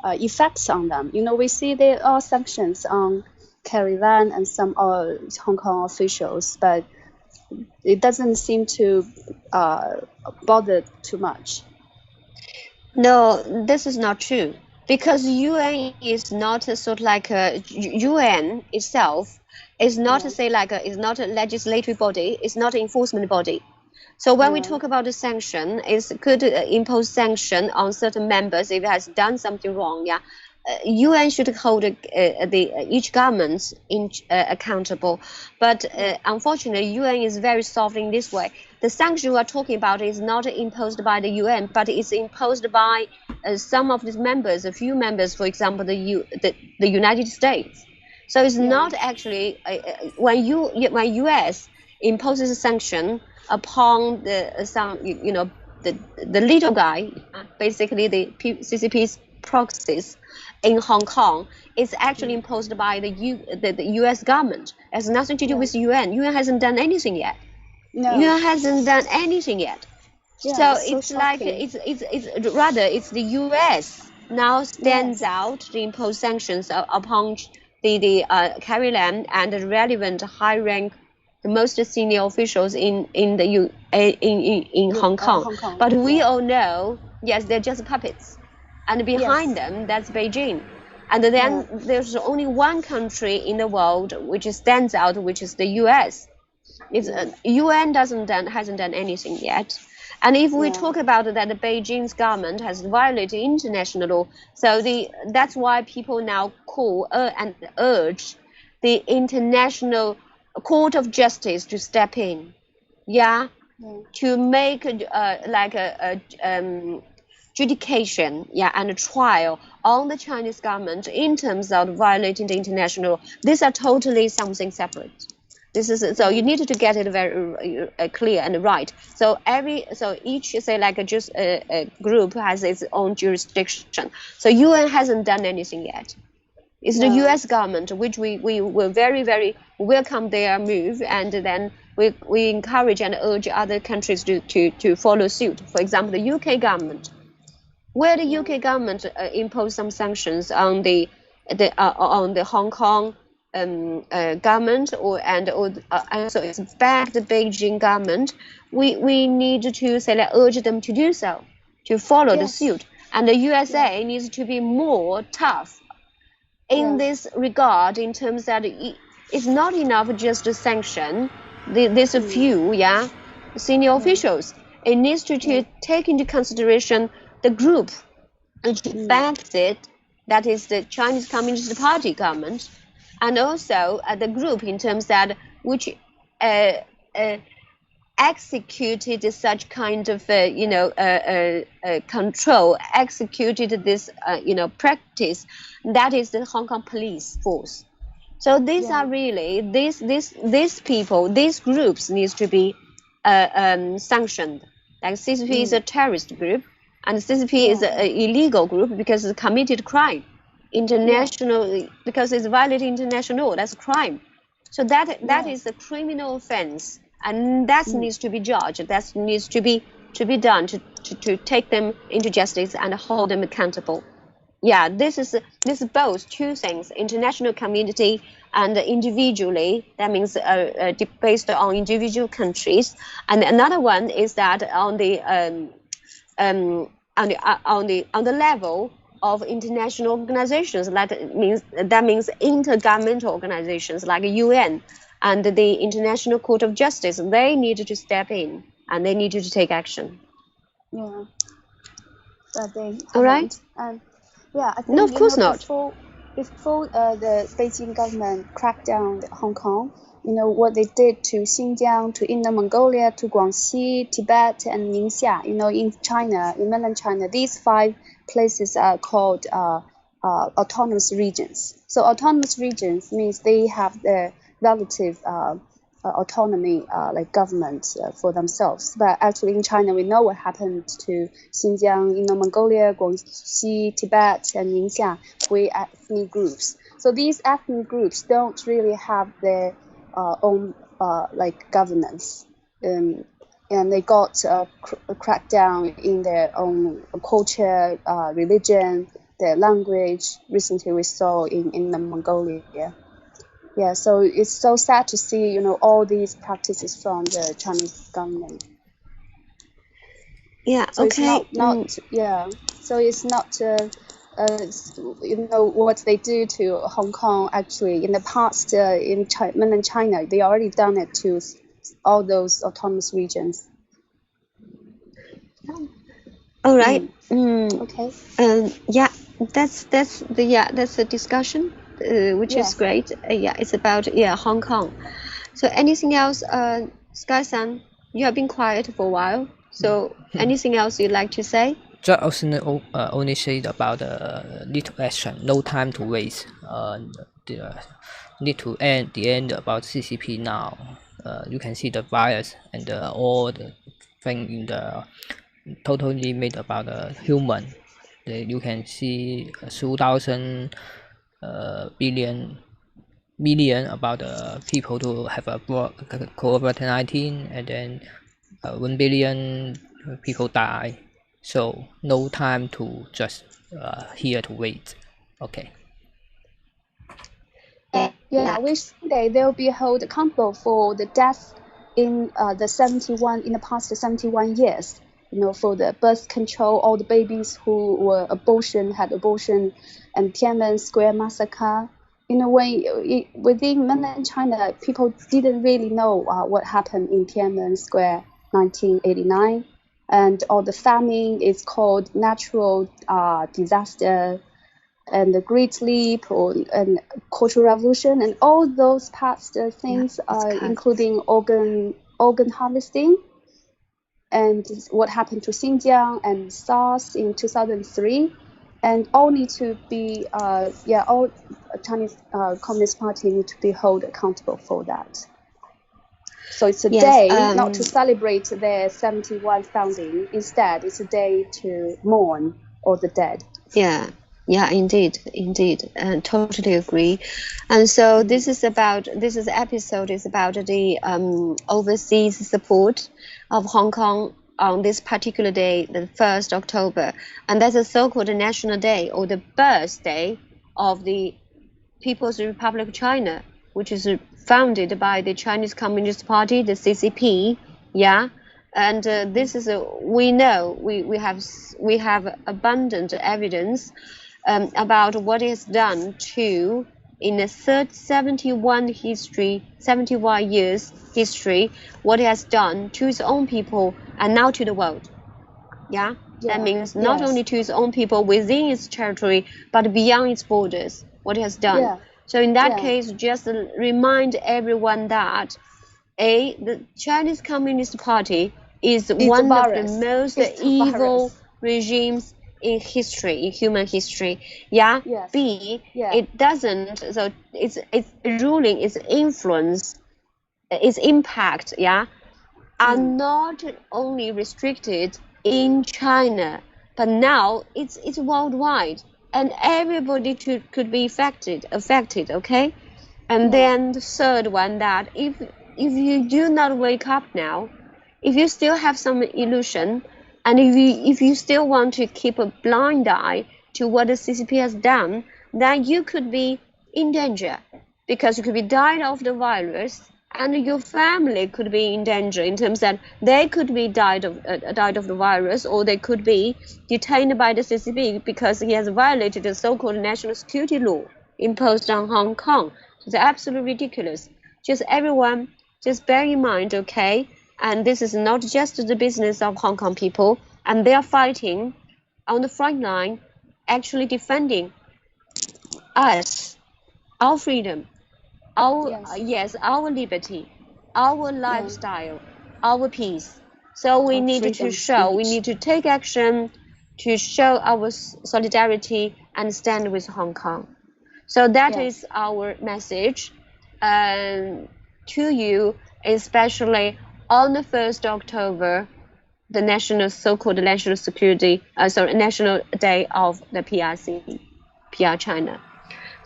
effects on them. We see there are sanctions on Carrie Lam and some Hong Kong officials, but it doesn't seem to bother too much. No, this is not true, because UN is not UN itself is not is not a legislative body, it's not an enforcement body. So when we talk about the sanction, it could impose sanction on certain members if it has done something wrong. Yeah, UN should hold each government accountable, but unfortunately, UN is very soft in this way. The sanction we are talking about is not imposed by the UN, but it's imposed by some of its members, a few members, for example, the United States. So it's not actually when US imposes a sanction upon the little guy, basically the CCP's proxies in Hong Kong, is actually imposed by the US government. It has nothing to do with UN. UN hasn't done anything yet. No. UN hasn't done anything yet. Yeah, so it's so like it's the US now stands out to impose sanctions upon the Carrie Lam and the relevant high rank the most senior officials in Hong Kong. Hong Kong. But we Yeah. all know, yes, they're just puppets, and behind Yes. them, that's Beijing. And then there's only one country in the world which stands out, which is the U.S. UN hasn't done anything yet. And if we talk about that, the Beijing's government has violated international law. So that's why people now call and urge the International Court of Justice to step in, to make like a adjudication, and a trial on the Chinese government in terms of violating the international law. These are totally something separate. This is so you need to get it very clear and right. So each say like a group has its own jurisdiction. So UN hasn't done anything yet. It's the U.S. government which we will very, very welcome their move, and then we encourage and urge other countries to follow suit. For example, the UK government, where the UK government imposed some sanctions on the Hong Kong government, and so it's back the Beijing government. We need to say urge them to do so, to follow the suit, and the USA needs to be more tough in this regard, in terms that it's not enough just to sanction this few senior officials. It needs to take into consideration the group which backed it, that is the Chinese Communist Party government, and also the group in terms that which executed such kind of control, executed this practice, that is the Hong Kong police force. So these are really these people, these groups needs to be sanctioned. Like CCP is a terrorist group, and CCP is an illegal group because it's committed crime, international, because it's violating international law. That's a crime. So that is a criminal offense, and that needs to be judged. That needs to be done to take them into justice and hold them accountable. This is both two things: international community and individually. That means based on individual countries. And another one is that on the level of international organizations. That means intergovernmental organizations like UN and the International Court of Justice. They need to step in and they need to take action. Yeah. But they all right. And I think no, of course not. Before the Beijing government cracked down Hong Kong, what they did to Xinjiang, to Inner Mongolia, to Guangxi, Tibet, and Ningxia. In China, in mainland China, these 5 places are called autonomous regions. So autonomous regions means they have their relative autonomy, like government for themselves. But actually in China, we know what happened to Xinjiang, Inner Mongolia, Guangxi, Tibet, and Ningxia, with ethnic groups. So these ethnic groups don't really have their own like governance, and they got cracked down in their own culture, religion, their language. Recently we saw in Mongolia. So it's so sad to see all these practices from the Chinese government. So okay. So it's not what they do to Hong Kong. Actually, in the past, in mainland China, they already done it to all those autonomous regions. All right. Okay. That's a discussion, which is great. It's about Hong Kong. So anything else, Sky-san? You have been quiet for a while. So anything else you'd like to say? Just only say about little action, no time to waste. Need to end the end about CCP now. You can see the virus and all the thing in the totally made about human. You can see 2,000 million about people to have a COVID-19, and then 1 billion people die. So no time to just here to wait. Okay. Yeah, which they'll be held accountable for the deaths in in the past 71 years. For the birth control, all the babies who had abortion, and Tiananmen Square massacre. Within mainland China, people didn't really know what happened in Tiananmen Square 1989, and all the famine is called natural disaster, and the Great Leap and Cultural Revolution, and all those past things, including organ harvesting, and what happened to Xinjiang and SARS in 2003, and all need to be all Chinese Communist Party need to be held accountable for that. So it's a day not to celebrate their 71 founding. Instead, it's a day to mourn all the dead. Yeah, indeed, and totally agree. And so this episode is about the overseas support of Hong Kong on this particular day, the 1st October, and that's a so-called National Day, or the birthday of the People's Republic of China, which is founded by the Chinese Communist Party, the CCP. And this is we know we have abundant evidence about what is done to in the 71 years history, what it has done to its own people and now to the world. That means not only to its own people within its territory, but beyond its borders, what it has done. So in that case, just remind everyone that the Chinese Communist Party is one of the most evil regimes in history, in human history. B, it doesn't, so its ruling, its influence, its impact, are not only restricted in China, but now it's worldwide, and everybody could be affected, okay? And then the third one, that if you do not wake up now, if you still have some illusion, and if you still want to keep a blind eye to what the CCP has done, then you could be in danger, because you could be died of the virus, and your family could be in danger in terms that they could be died of the virus, or they could be detained by the CCP because he has violated the so-called national security law imposed on Hong Kong. It's absolutely ridiculous. Just everyone, just bear in mind, okay? And this is not just the business of Hong Kong people, and they are fighting on the front line, actually defending us, our freedom, our liberty, our lifestyle, our peace. So we need to show, we need to take action to show our solidarity and stand with Hong Kong. So that is our message to you, especially on the 1st October, the so-called National Day of the PRC, PR China.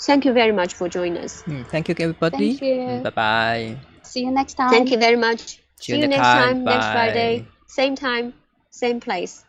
Thank you very much for joining us. Thank you, everybody. Thank you. Bye-bye. See you next time. Thank you very much. See you next time. Next Bye. Friday, same time, same place.